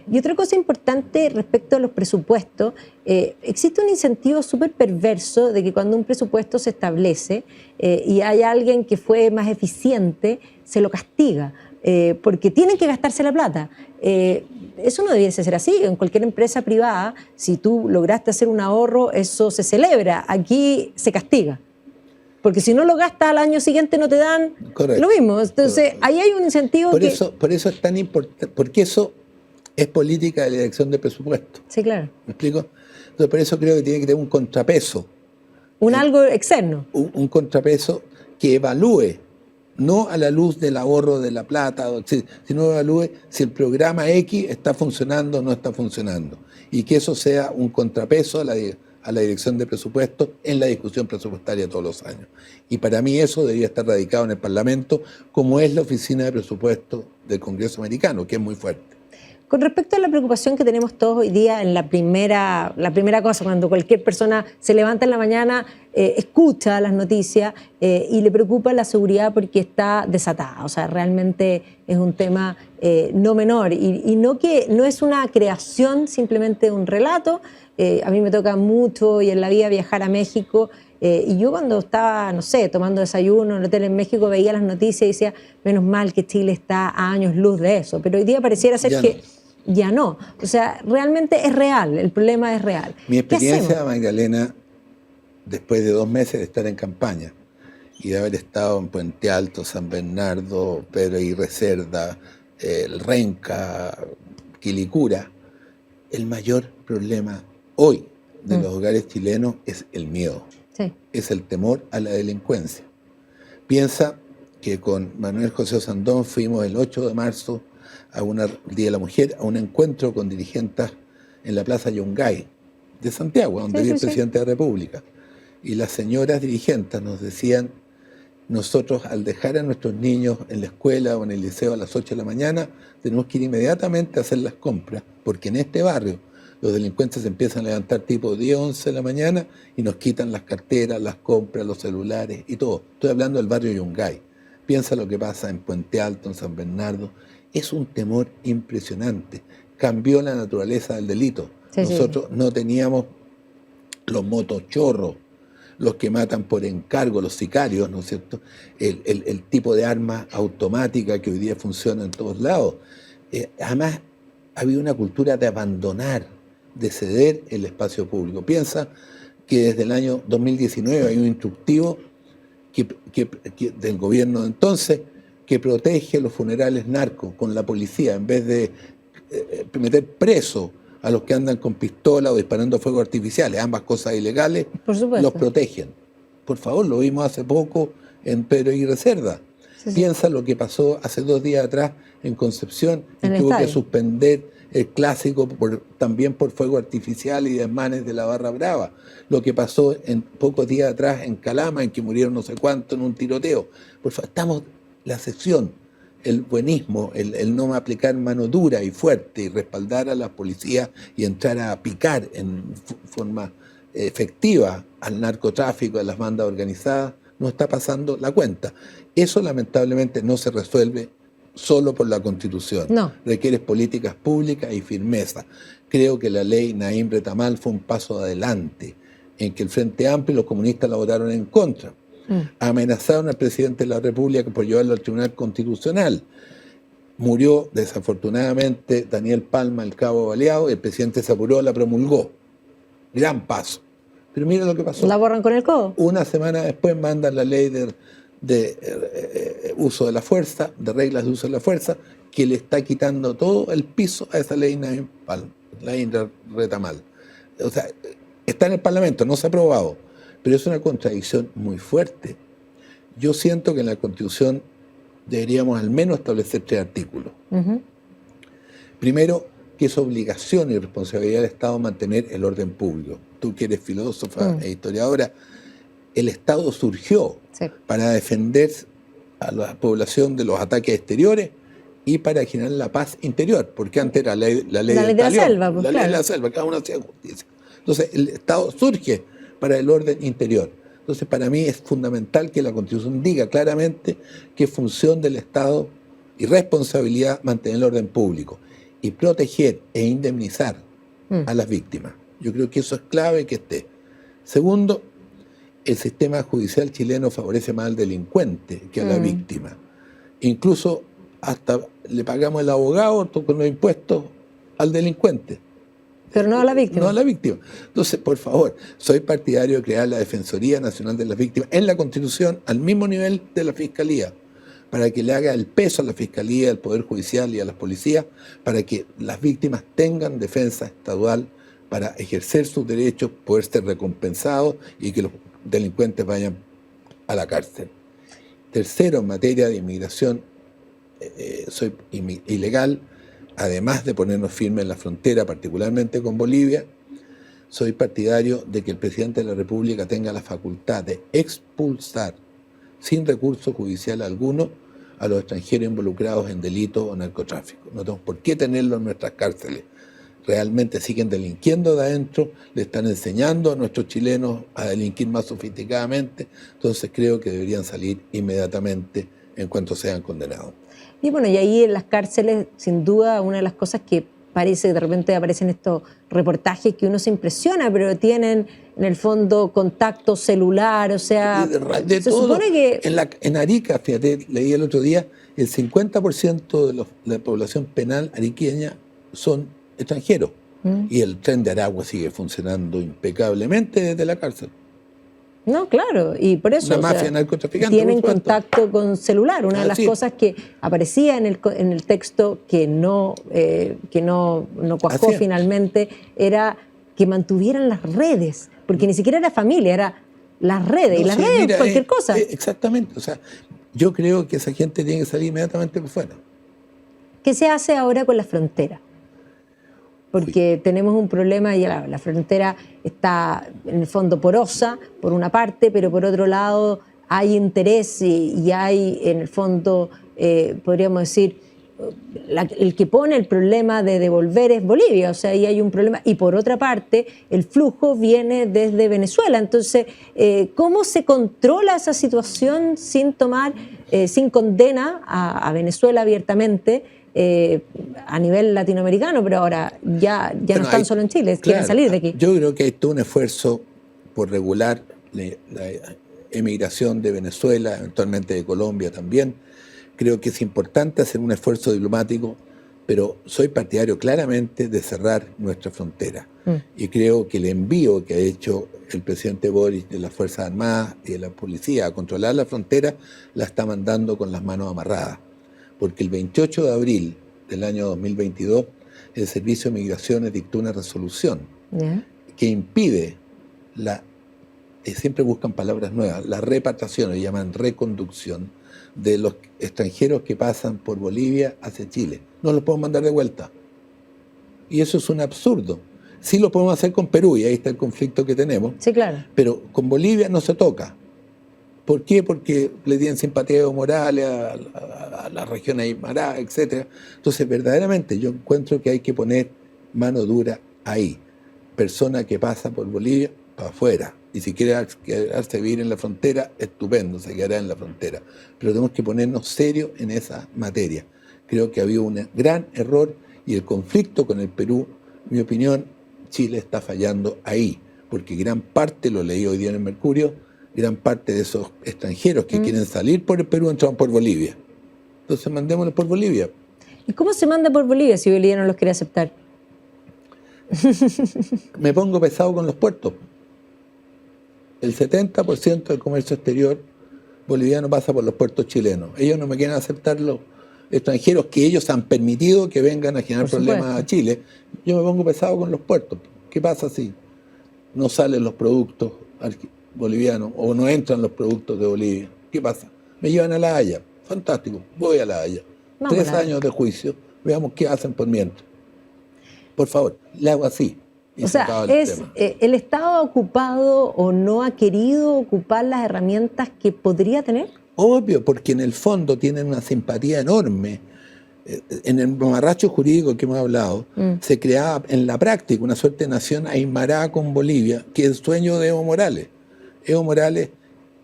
Y otra cosa importante respecto a los presupuestos, existe un incentivo súper perverso de que cuando un presupuesto se establece y hay alguien que fue más eficiente, se lo castiga. Porque tienen que gastarse la plata. Eso no debiese ser así. En cualquier empresa privada, si tú lograste hacer un ahorro, eso se celebra. Aquí se castiga. Porque si no lo gastas al año siguiente no te dan lo mismo. Entonces, ahí hay un incentivo por eso es tan importante, porque eso es política de la dirección de presupuesto. Sí, claro. ¿Me explico? Entonces, por eso creo que tiene que tener un contrapeso. Algo externo. Un contrapeso que evalúe, no a la luz del ahorro de la plata, sino evalúe si el programa X está funcionando o no está funcionando. Y que eso sea un contrapeso a la dirección de presupuesto en la discusión presupuestaria todos los años. Y para mí eso debería estar radicado en el Parlamento, como es la Oficina de Presupuesto del Congreso Americano, que es muy fuerte. Con respecto a la preocupación que tenemos todos hoy día en la primera cosa, cuando cualquier persona se levanta en la mañana, escucha las noticias y le preocupa la seguridad porque está desatada. O sea, realmente es un tema no menor y no es una creación simplemente de un relato. A mí me toca mucho y en la vida viajar a México. Y yo cuando estaba, no sé, tomando desayuno en el hotel en México, veía las noticias y decía, menos mal que Chile está a años luz de eso. Pero hoy día pareciera ser ya no. O sea, realmente es real, el problema es real. Mi experiencia, hacemos? Magdalena, después de 2 meses de estar en campaña y de haber estado en Puente Alto, San Bernardo, Pedro Aguirre Cerda, el Renca, Quilicura, el mayor problema hoy de los hogares chilenos es el miedo, Sí. es el temor a la delincuencia. Piensa que con Manuel José Osandón fuimos el 8 de marzo, el Día de la Mujer, a un encuentro con dirigentes en la Plaza Yungay de Santiago, donde Sí, vive el sí, sí. presidente de la República. Y las señoras dirigentes nos decían, nosotros al dejar a nuestros niños en la escuela o en el liceo a las 8 de la mañana, tenemos que ir inmediatamente a hacer las compras, porque en este barrio los delincuentes se empiezan a levantar tipo 10, 11 de la mañana y nos quitan las carteras, las compras, los celulares y todo. Estoy hablando del barrio Yungay. Piensa lo que pasa en Puente Alto, en San Bernardo. Es un temor impresionante. Cambió la naturaleza del delito. Sí, Nosotros no teníamos los motochorros, los que matan por encargo, los sicarios, ¿no es cierto? El tipo de arma automática que hoy día funciona en todos lados. Además, ha habido una cultura de abandonar, de ceder el espacio público. Piensa que desde el año 2019 hay un instructivo del gobierno de entonces que protege los funerales narcos con la policía en vez de meter preso a los que andan con pistola o disparando fuegos artificiales, ambas cosas ilegales, Por supuesto. los protegen. Por favor, lo vimos hace poco en Pedro Aguirre Cerda. Sí, sí. Piensa lo que pasó hace 2 días atrás en Concepción, En y el tuvo que estadio. suspender el clásico también por fuego artificial y desmanes de la Barra Brava. Lo que pasó en pocos días atrás en Calama, en que murieron no sé cuántos en un tiroteo. Por favor, estamos la sección, el buenismo, el no aplicar mano dura y fuerte y respaldar a la policía y entrar a picar en forma efectiva al narcotráfico, a las bandas organizadas, no está pasando la cuenta. Eso lamentablemente no se resuelve solo por la Constitución. No. Requiere políticas públicas y firmeza. Creo que la ley Naim Retamal fue un paso adelante, en que el Frente Amplio y los comunistas la votaron en contra. Amenazaron al presidente de la República por llevarlo al Tribunal Constitucional. Murió desafortunadamente Daniel Palma, el cabo baleado, y el presidente se apuró, la promulgó. Gran paso. Pero mira lo que pasó. ¿La borran con el codo? Una semana después mandan la ley de uso de la fuerza, de reglas de uso de la fuerza, que le está quitando todo el piso a esa ley Naim Palma, ley Retamal. O sea, está en el Parlamento, no se ha aprobado, pero es una contradicción muy fuerte. Yo siento que en la Constitución deberíamos al menos establecer 3 artículos. Primero, que es obligación y responsabilidad del Estado mantener el orden público. Tú que eres filósofa e historiadora, el Estado surgió para defender a la población de los ataques exteriores y para generar la paz interior, porque antes era la ley de la selva, pues, la ley de la selva, cada uno hacía justicia. Entonces, el Estado surge para el orden interior. Entonces, para mí es fundamental que la Constitución diga claramente que es función del Estado y responsabilidad mantener el orden público y proteger e indemnizar a las víctimas. Yo creo que eso es clave que esté. Segundo, el sistema judicial chileno favorece más al delincuente que a la víctima. Incluso hasta le pagamos el abogado con los impuestos al delincuente. Pero no a la víctima. No a la víctima. Entonces, por favor, soy partidario de crear la Defensoría Nacional de las Víctimas en la Constitución al mismo nivel de la Fiscalía, para que le haga el peso a la Fiscalía, al Poder Judicial y a las policías, para que las víctimas tengan defensa estatal para ejercer sus derechos, poder ser recompensados y que los delincuentes vayan a la cárcel. Tercero, en materia de inmigración, soy ilegal. Además de ponernos firmes en la frontera, particularmente con Bolivia, soy partidario de que el presidente de la República tenga la facultad de expulsar, sin recurso judicial alguno, a los extranjeros involucrados en delitos o narcotráfico. No tenemos por qué tenerlo en nuestras cárceles. Realmente siguen delinquiendo de adentro, le están enseñando a nuestros chilenos a delinquir más sofisticadamente, entonces creo que deberían salir inmediatamente en cuanto sean condenados. Y bueno, y ahí en las cárceles, sin duda, una de las cosas que parece, de repente aparecen estos reportajes que uno se impresiona, pero tienen en el fondo contacto celular, o sea, de se todo, supone que... En Arica, fíjate, leí el otro día, el 50% de la población penal ariqueña son extranjeros. Y el tren de Aragua sigue funcionando impecablemente desde la cárcel. No, claro, y por eso Una mafia narcotraficante, tienen por supuesto. contacto con celular. Una de las cosas que aparecía en el texto que no cuajó finalmente era que mantuvieran las redes, porque ni siquiera era familia, era las redes, y las redes cualquier cosa. Exactamente, o sea, yo creo que esa gente tiene que salir inmediatamente por fuera. ¿Qué se hace ahora con la frontera? Porque tenemos un problema y la frontera está en el fondo porosa, por una parte, pero por otro lado hay interés y hay en el fondo, podríamos decir, el que pone el problema de devolver es Bolivia, o sea, ahí hay un problema. Y por otra parte, el flujo viene desde Venezuela. Entonces, ¿cómo se controla esa situación sin sin condena a Venezuela abiertamente? A nivel latinoamericano, pero ahora ya no están solo en Chile, quieren salir de aquí. Yo creo que hay todo un esfuerzo por regular la emigración de Venezuela, eventualmente de Colombia también. Creo que es importante hacer un esfuerzo diplomático, pero soy partidario claramente de cerrar nuestra frontera. Y creo que el envío que ha hecho el presidente Boric de las Fuerzas Armadas y de la policía a controlar la frontera la está mandando con las manos amarradas. Porque el 28 de abril del año 2022 el Servicio de Migraciones dictó una resolución que impide siempre buscan palabras nuevas, la repatriación, lo llaman reconducción, de los extranjeros que pasan por Bolivia hacia Chile. No los podemos mandar de vuelta. Y eso es un absurdo. Sí lo podemos hacer con Perú, y ahí está el conflicto que tenemos. Sí, claro. Pero con Bolivia no se toca. ¿Por qué? Porque le tienen simpatía a Evo Morales, a la región Aymara, etc. Entonces, verdaderamente, yo encuentro que hay que poner mano dura ahí. Persona que pasa por Bolivia, para afuera. Y si quiere quedarse a vivir en la frontera, estupendo, se quedará en la frontera. Pero tenemos que ponernos serios en esa materia. Creo que ha habido un gran error y el conflicto con el Perú, en mi opinión, Chile está fallando ahí. Porque gran parte, lo leí hoy día en el Mercurio, gran parte de esos extranjeros que quieren salir por el Perú entran por Bolivia. Entonces mandémoslos por Bolivia. ¿Y cómo se manda por Bolivia si Bolivia no los quiere aceptar? Me pongo pesado con los puertos. El 70% del comercio exterior boliviano pasa por los puertos chilenos. Ellos no me quieren aceptar los extranjeros que ellos han permitido que vengan a generar problemas a Chile. Yo me pongo pesado con los puertos. ¿Qué pasa si no salen los productos bolivianos o no entran los productos de Bolivia? ¿Qué pasa? Me llevan a La Haya. Fantástico, voy a La Haya. 3 años de juicio, veamos qué hacen por mientras. Por favor, le hago así. O sea, ¿el Estado ha ocupado o no ha querido ocupar las herramientas que podría tener? Obvio, porque en el fondo tienen una simpatía enorme. En el mamarracho jurídico que hemos hablado, se creaba en la práctica una suerte de nación aymara con Bolivia, que es el sueño de Evo Morales. Evo Morales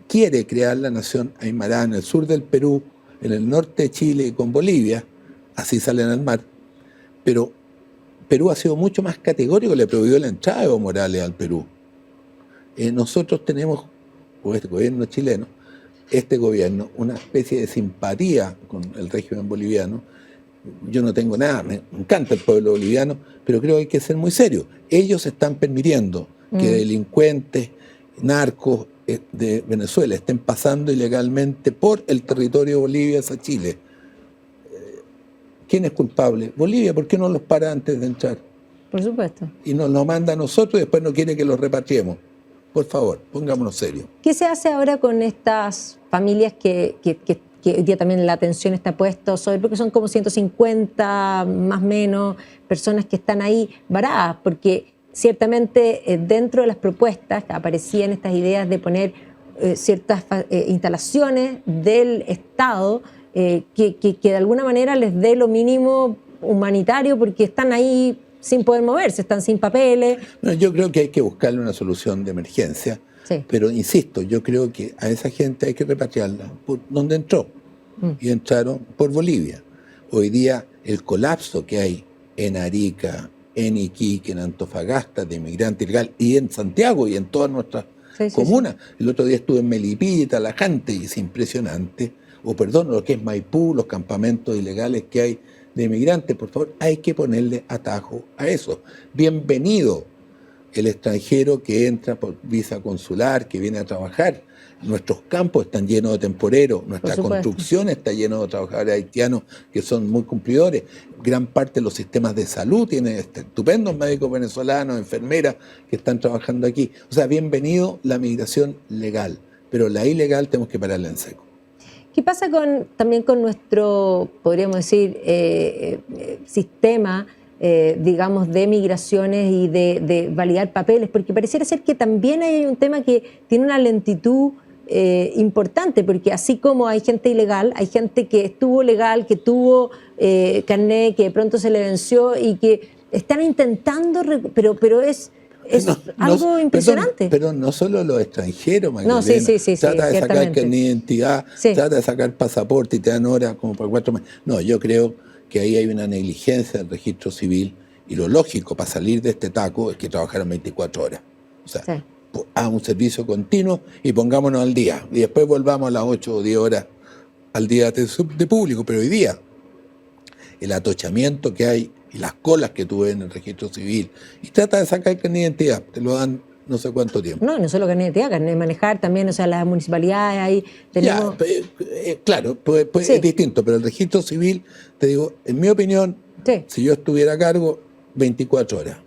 quiere crear la nación aymara en el sur del Perú, en el norte de Chile y con Bolivia, así salen al mar, pero Perú ha sido mucho más categórico, le prohibió la entrada de Evo Morales al Perú. Nosotros tenemos, o este gobierno chileno, una especie de simpatía con el régimen boliviano. Yo no tengo nada, me encanta el pueblo boliviano, pero creo que hay que ser muy serio. Ellos están permitiendo que delincuentes, narcos de Venezuela estén pasando ilegalmente por el territorio de Bolivia hacia Chile. ¿Quién es culpable? Bolivia. ¿Por qué no los para antes de entrar? Por supuesto. Y nos lo manda a nosotros y después no quiere que los repatriemos. Por favor, pongámonos serios. ¿Qué se hace ahora con estas familias que hoy día también la atención está puesta sobre, porque son como 150 más o menos personas que están ahí varadas? Porque ciertamente dentro de las propuestas aparecían estas ideas de poner ciertas instalaciones del Estado que de alguna manera les dé lo mínimo humanitario, porque están ahí sin poder moverse, están sin papeles. No, yo creo que hay que buscarle una solución de emergencia, pero insisto, yo creo que a esa gente hay que repatriarla por donde entró, y entraron por Bolivia. Hoy día el colapso que hay en Arica, en Iquique, en Antofagasta, de inmigrante ilegal, y en Santiago y en todas nuestras comunas. El otro día estuve en Melipilla, Talagante, y es impresionante. Lo que es Maipú, los campamentos ilegales que hay de inmigrantes, por favor, hay que ponerle atajo a eso. Bienvenido el extranjero que entra por visa consular, que viene a trabajar. Nuestros campos están llenos de temporeros, nuestra construcción está llena de trabajadores haitianos que son muy cumplidores. Gran parte de los sistemas de salud tienen estupendos médicos venezolanos, enfermeras que están trabajando aquí. O sea, bienvenido la migración legal, pero la ilegal tenemos que pararla en seco. ¿Qué pasa también con nuestro, podríamos decir, sistema, digamos, de migraciones y de validar papeles? Porque pareciera ser que también hay un tema que tiene una lentitud importante, porque así como hay gente ilegal, hay gente que estuvo legal, que tuvo carné, que de pronto se le venció y que están intentando, pero es algo impresionante. Pero no solo los extranjeros, Magdalena. No, sí, trata de sacar carnet de identidad, trata de sacar pasaporte y te dan horas como por 4 meses. No, yo creo que ahí hay una negligencia del registro civil y lo lógico para salir de este taco es que trabajaran 24 horas. O sea, a un servicio continuo y pongámonos al día. Y después volvamos a las 8 o 10 horas al día de público. Pero hoy día, el atochamiento que hay y las colas que tuve en el registro civil, y trata de sacar carnet de identidad, te lo dan no sé cuánto tiempo. No solo carnet de identidad, carnet de manejar también, o sea, las municipalidades ahí tenemos... Claro, es distinto, pero el registro civil, te digo, en mi opinión, si yo estuviera a cargo, 24 horas,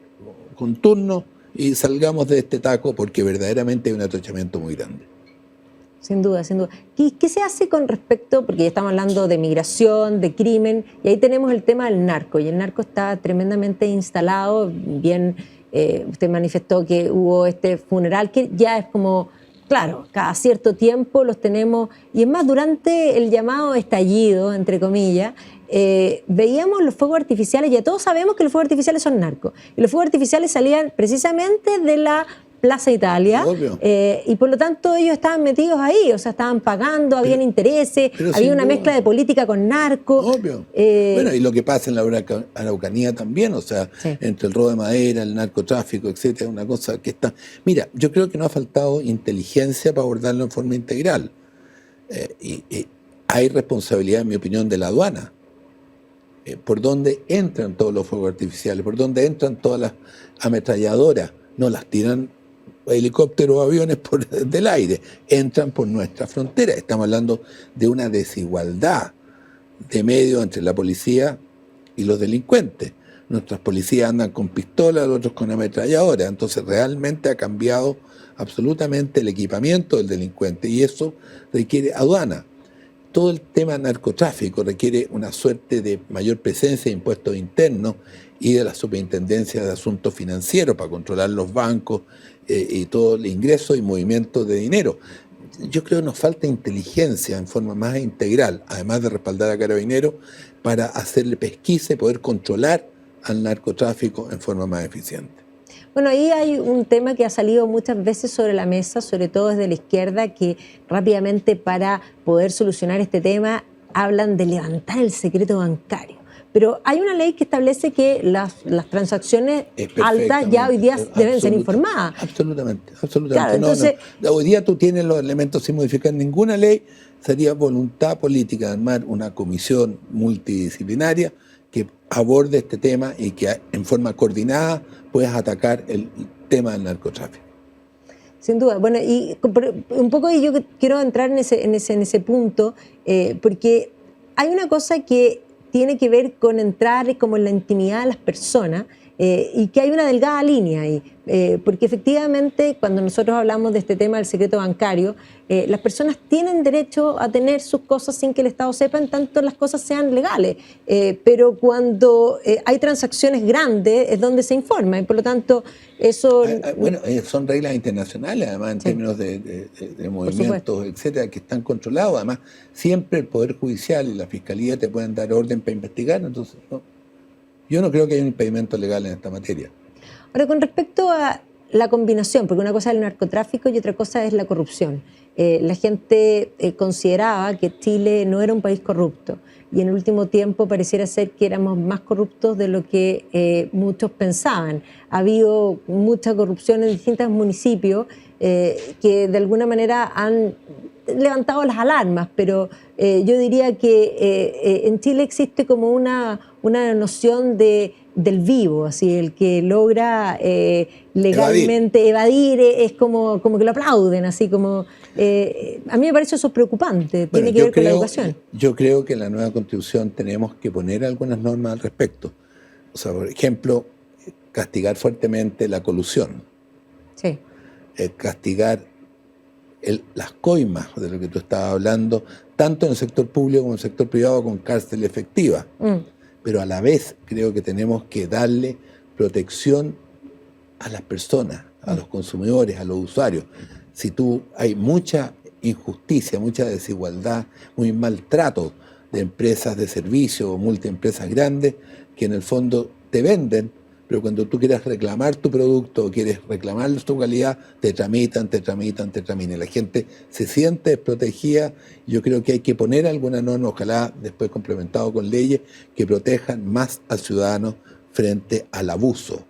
con turno, y salgamos de este taco porque verdaderamente hay un atochamiento muy grande. Sin duda, sin duda. ¿Qué se hace con respecto, porque ya estamos hablando de migración, de crimen, y ahí tenemos el tema del narco, y el narco está tremendamente instalado, bien, usted manifestó que hubo este funeral, que ya es como, claro, cada cierto tiempo los tenemos, y es más, durante el llamado estallido, entre comillas, veíamos los fuegos artificiales, ya todos sabemos que los fuegos artificiales son narcos, y los fuegos artificiales salían precisamente de la Plaza Italia, y por lo tanto ellos estaban metidos ahí, o sea, estaban pagando, habían intereses, había una mezcla de política con narco. Obvio. Bueno, y lo que pasa en la Araucanía también, o sea, entre el robo de madera, el narcotráfico, etcétera, una cosa que está... Mira, yo creo que no ha faltado inteligencia para abordarlo en forma integral. Y hay responsabilidad, en mi opinión, de la aduana. Por dónde entran todos los fuegos artificiales, por dónde entran todas las ametralladoras, no las tiran helicópteros o aviones del aire, entran por nuestra frontera. Estamos hablando de una desigualdad de medios entre la policía y los delincuentes. Nuestras policías andan con pistolas, los otros con ametralladoras, entonces realmente ha cambiado absolutamente el equipamiento del delincuente y eso requiere aduana. Todo el tema narcotráfico requiere una suerte de mayor presencia de impuestos internos y de la superintendencia de asuntos financieros para controlar los bancos y todo el ingreso y movimiento de dinero. Yo creo que nos falta inteligencia en forma más integral, además de respaldar a Carabineros, para hacerle pesquisa y poder controlar al narcotráfico en forma más eficiente. Bueno, ahí hay un tema que ha salido muchas veces sobre la mesa, sobre todo desde la izquierda, que rápidamente para poder solucionar este tema hablan de levantar el secreto bancario. Pero hay una ley que establece que las transacciones altas ya hoy día deben ser informadas. Absolutamente. Claro, entonces, Hoy día tú tienes los elementos sin modificar ninguna ley. Sería voluntad política de armar una comisión multidisciplinaria que aborde este tema y que en forma coordinada puedas atacar el tema del narcotráfico. Sin duda. Bueno, y un poco yo quiero entrar en ese punto, porque hay una cosa que tiene que ver con entrar como en la intimidad de las personas y que hay una delgada línea ahí, porque efectivamente cuando nosotros hablamos de este tema del secreto bancario, las personas tienen derecho a tener sus cosas sin que el Estado sepa, en tanto las cosas sean legales, pero cuando hay transacciones grandes es donde se informa y por lo tanto eso... Bueno, son reglas internacionales además en términos de movimientos, etcétera, que están controlados. Además, siempre el Poder Judicial y la Fiscalía te pueden dar orden para investigar, entonces yo no creo que haya un impedimento legal en esta materia. Ahora, con respecto a la combinación, porque una cosa es el narcotráfico y otra cosa es la corrupción. La gente consideraba que Chile no era un país corrupto y en el último tiempo pareciera ser que éramos más corruptos de lo que muchos pensaban. Ha habido mucha corrupción en distintos municipios que de alguna manera han levantado las alarmas, pero yo diría que en Chile existe como una noción del vivo, así, el que logra legalmente evadir es como que lo aplauden, así como... a mí me parece eso preocupante, Bueno, tiene que ver con la educación. yo creo que en la nueva Constitución tenemos que poner algunas normas al respecto. O sea, por ejemplo, castigar fuertemente la colusión, Sí. castigar las coimas de lo que tú estabas hablando, tanto en el sector público como en el sector privado, con cárcel efectiva. Pero a la vez creo que tenemos que darle protección a las personas, a los consumidores, a los usuarios. Si hay mucha injusticia, mucha desigualdad, muy maltrato de empresas de servicio o multiempresas grandes que en el fondo te venden, pero cuando tú quieres reclamar tu producto o quieres reclamar tu calidad, te tramitan. La gente se siente desprotegida. Yo creo que hay que poner alguna norma, ojalá después complementado con leyes, que protejan más al ciudadano frente al abuso,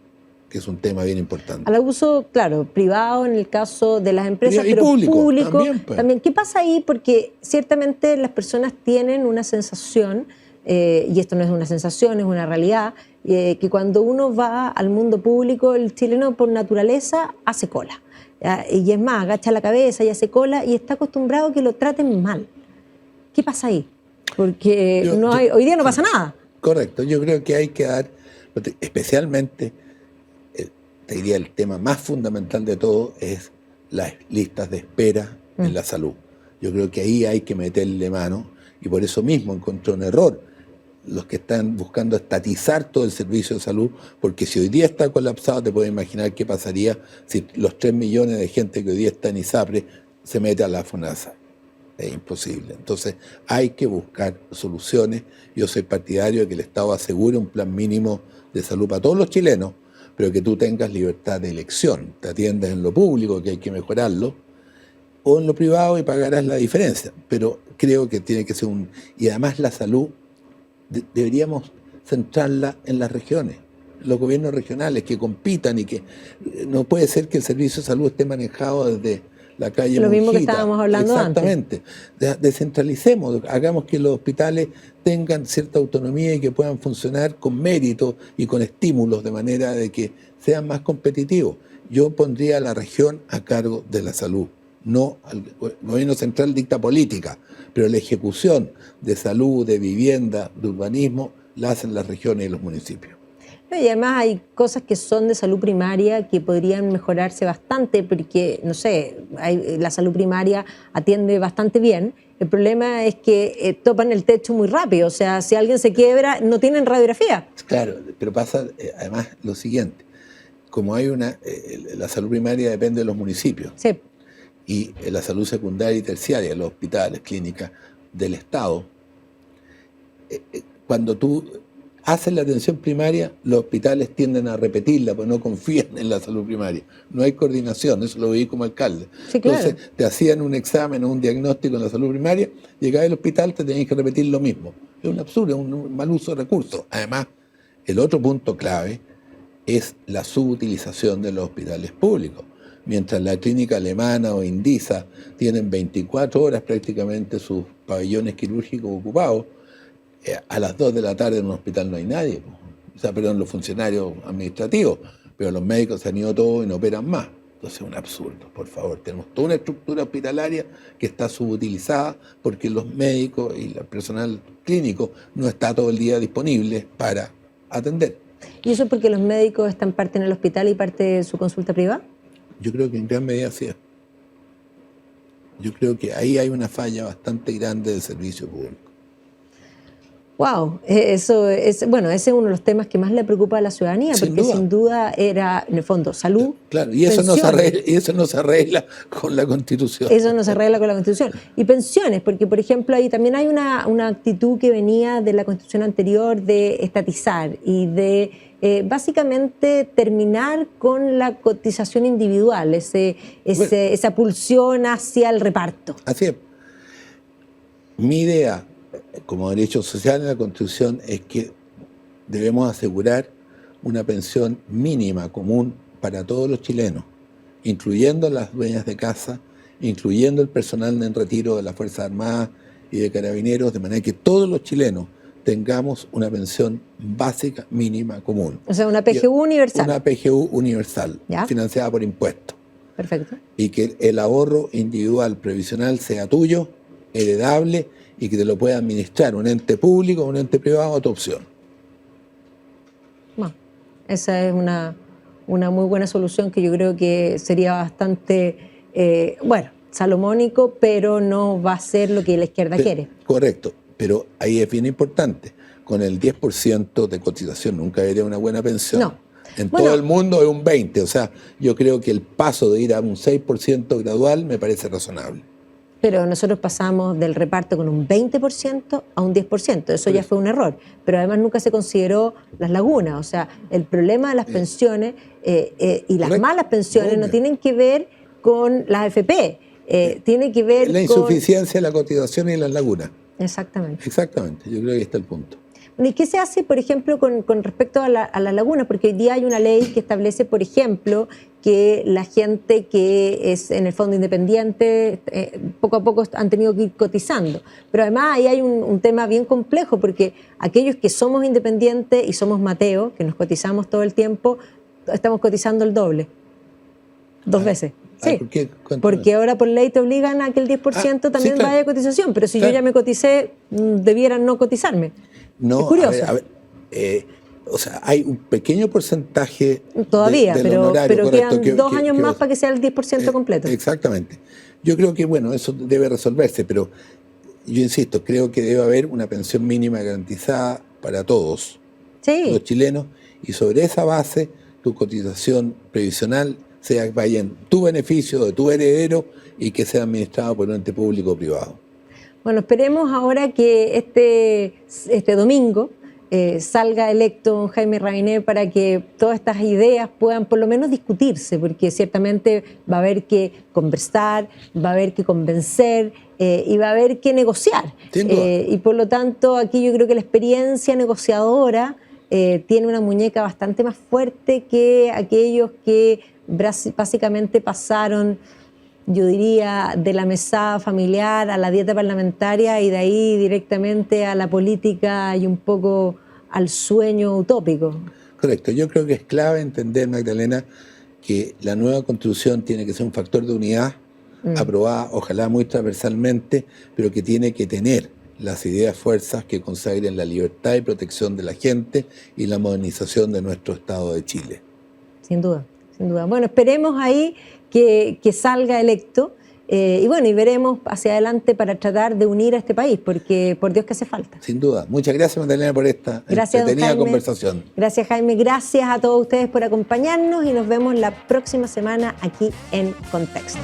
que es un tema bien importante. Al abuso, claro, privado en el caso de las empresas, Y pero público también. ¿Qué pasa ahí? Porque ciertamente las personas tienen una sensación, y esto no es una sensación, es una realidad, que cuando uno va al mundo público, el chileno por naturaleza hace cola. Y es más, agacha la cabeza y hace cola y está acostumbrado a que lo traten mal. ¿Qué pasa ahí? Porque hoy día no pasa nada. Correcto, yo creo que hay que dar, especialmente, te diría el tema más fundamental de todo es las listas de espera en la salud. Yo creo que ahí hay que meterle mano y por eso mismo encontré un error los que están buscando estatizar todo el servicio de salud, porque si hoy día está colapsado, te puedes imaginar qué pasaría si los 3 millones de gente que hoy día está en ISAPRE se mete a la FONASA. Es imposible. Entonces hay que buscar soluciones. Yo soy partidario de que el Estado asegure un plan mínimo de salud para todos los chilenos, pero que tú tengas libertad de elección, te atiendas en lo público, que hay que mejorarlo, o en lo privado y pagarás la diferencia. Pero creo que tiene que ser y además la salud deberíamos centrarla en las regiones, los gobiernos regionales que compitan y que no puede ser que el servicio de salud esté manejado desde la calle Lo mismo que Monjita. estábamos hablando Exactamente. Descentralicemos, hagamos que los hospitales tengan cierta autonomía y que puedan funcionar con mérito y con estímulos de manera de que sean más competitivos. Yo pondría a la región a cargo de la salud. No, el gobierno central dicta política, pero la ejecución de salud, de vivienda, de urbanismo, la hacen las regiones y los municipios. Y además hay cosas que son de salud primaria que podrían mejorarse bastante porque, no sé, la salud primaria atiende bastante bien. El problema es que topan el techo muy rápido. O sea, si alguien se quiebra, no tienen radiografía. Claro, pero pasa además lo siguiente. Como hay la salud primaria depende de los municipios. Sí. Y la salud secundaria y terciaria, los hospitales, clínicas del Estado, cuando tú haces la atención primaria, los hospitales tienden a repetirla, porque no confían en la salud primaria. No hay coordinación, eso lo vi como alcalde. Sí, claro. Entonces, te hacían un examen o un diagnóstico en la salud primaria, llegabas al hospital, te tenías que repetir lo mismo. Es un absurdo, es un mal uso de recursos. Además, el otro punto clave es la subutilización de los hospitales públicos. Mientras la clínica alemana o indisa tienen 24 horas prácticamente sus pabellones quirúrgicos ocupados, a las 2 de la tarde en un hospital no hay nadie. O sea, perdón, los funcionarios administrativos, pero los médicos se han ido todos y no operan más. Entonces es un absurdo, por favor. Tenemos toda una estructura hospitalaria que está subutilizada porque los médicos y el personal clínico no está todo el día disponible para atender. ¿Y eso es porque los médicos están parte en el hospital y parte de su consulta privada? Yo creo que en gran medida sí. Yo creo que ahí hay una falla bastante grande del servicio público. Wow, eso es, bueno, ese es uno de los temas que más le preocupa a la ciudadanía, porque sin duda era, en el fondo, salud. Claro, y eso no se arregla con la Constitución. Eso no se arregla con la Constitución. Y pensiones, porque, por ejemplo, ahí también hay una actitud que venía de la Constitución anterior de estatizar y de básicamente terminar con la cotización individual, esa pulsión hacia el reparto. Así es. Mi idea como derecho social en la Constitución es que debemos asegurar una pensión mínima común para todos los chilenos, incluyendo las dueñas de casa, incluyendo el personal en retiro de las Fuerzas Armadas y de Carabineros, de manera que todos los chilenos tengamos una pensión básica mínima común. O sea, una PGU universal. Una PGU universal, ¿Ya? financiada por impuestos. Perfecto. Y que el ahorro individual previsional sea tuyo, heredable, y que te lo pueda administrar un ente público o un ente privado a tu opción. Bueno, esa es una muy buena solución que yo creo que sería bastante, salomónico, pero no va a ser lo que la izquierda quiere. Correcto, pero ahí es bien importante. Con el 10% de cotización nunca habría una buena pensión. No. En todo el mundo es un 20%, o sea, yo creo que el paso de ir a un 6% gradual me parece razonable. Pero nosotros pasamos del reparto con un 20% a un 10%. Eso ya fue un error. Pero además nunca se consideró las lagunas. O sea, el problema de las pensiones y las malas pensiones no tienen que ver con las AFP. Tiene que ver la insuficiencia de la cotización y las lagunas. Exactamente. Exactamente, yo creo que ahí está el punto. ¿Y qué se hace, por ejemplo, con respecto a las lagunas? Porque hoy día hay una ley que establece, por ejemplo, que la gente que es en el fondo independiente, poco a poco han tenido que ir cotizando. Pero además ahí hay un tema bien complejo, porque aquellos que somos independientes y somos Mateo, que nos cotizamos todo el tiempo, estamos cotizando el doble. Dos veces. Sí, ¿por qué? Porque ahora por ley te obligan a que el 10% también vaya de cotización, pero si yo ya me coticé, debieran no cotizarme. No, es curioso. O sea, hay un pequeño porcentaje todavía, del pero honorario, quedan 2 años más para que sea el 10% completo. Exactamente. Yo creo que, bueno, eso debe resolverse, pero yo insisto, creo que debe haber una pensión mínima garantizada para todos los chilenos, y sobre esa base tu cotización previsional vaya en tu beneficio, de tu heredero, y que sea administrado por un ente público o privado. Bueno, esperemos ahora que este domingo salga electo don Jaime Rabinet para que todas estas ideas puedan por lo menos discutirse, porque ciertamente va a haber que conversar, va a haber que convencer y va a haber que negociar. Y por lo tanto, aquí yo creo que la experiencia negociadora tiene una muñeca bastante más fuerte que aquellos que básicamente pasaron, yo diría, de la mesada familiar a la dieta parlamentaria y de ahí directamente a la política y un poco al sueño utópico. Correcto. Yo creo que es clave entender, Magdalena, que la nueva Constitución tiene que ser un factor de unidad, aprobada, ojalá muy transversalmente, pero que tiene que tener las ideas fuerzas que consagren la libertad y protección de la gente y la modernización de nuestro Estado de Chile. Sin duda, sin duda. Bueno, esperemos ahí que salga electo y veremos hacia adelante para tratar de unir a este país, porque por Dios que hace falta. Sin duda. Muchas gracias, Magdalena, por esta entretenida conversación. Gracias, Jaime. Gracias a todos ustedes por acompañarnos y nos vemos la próxima semana aquí en Contexto.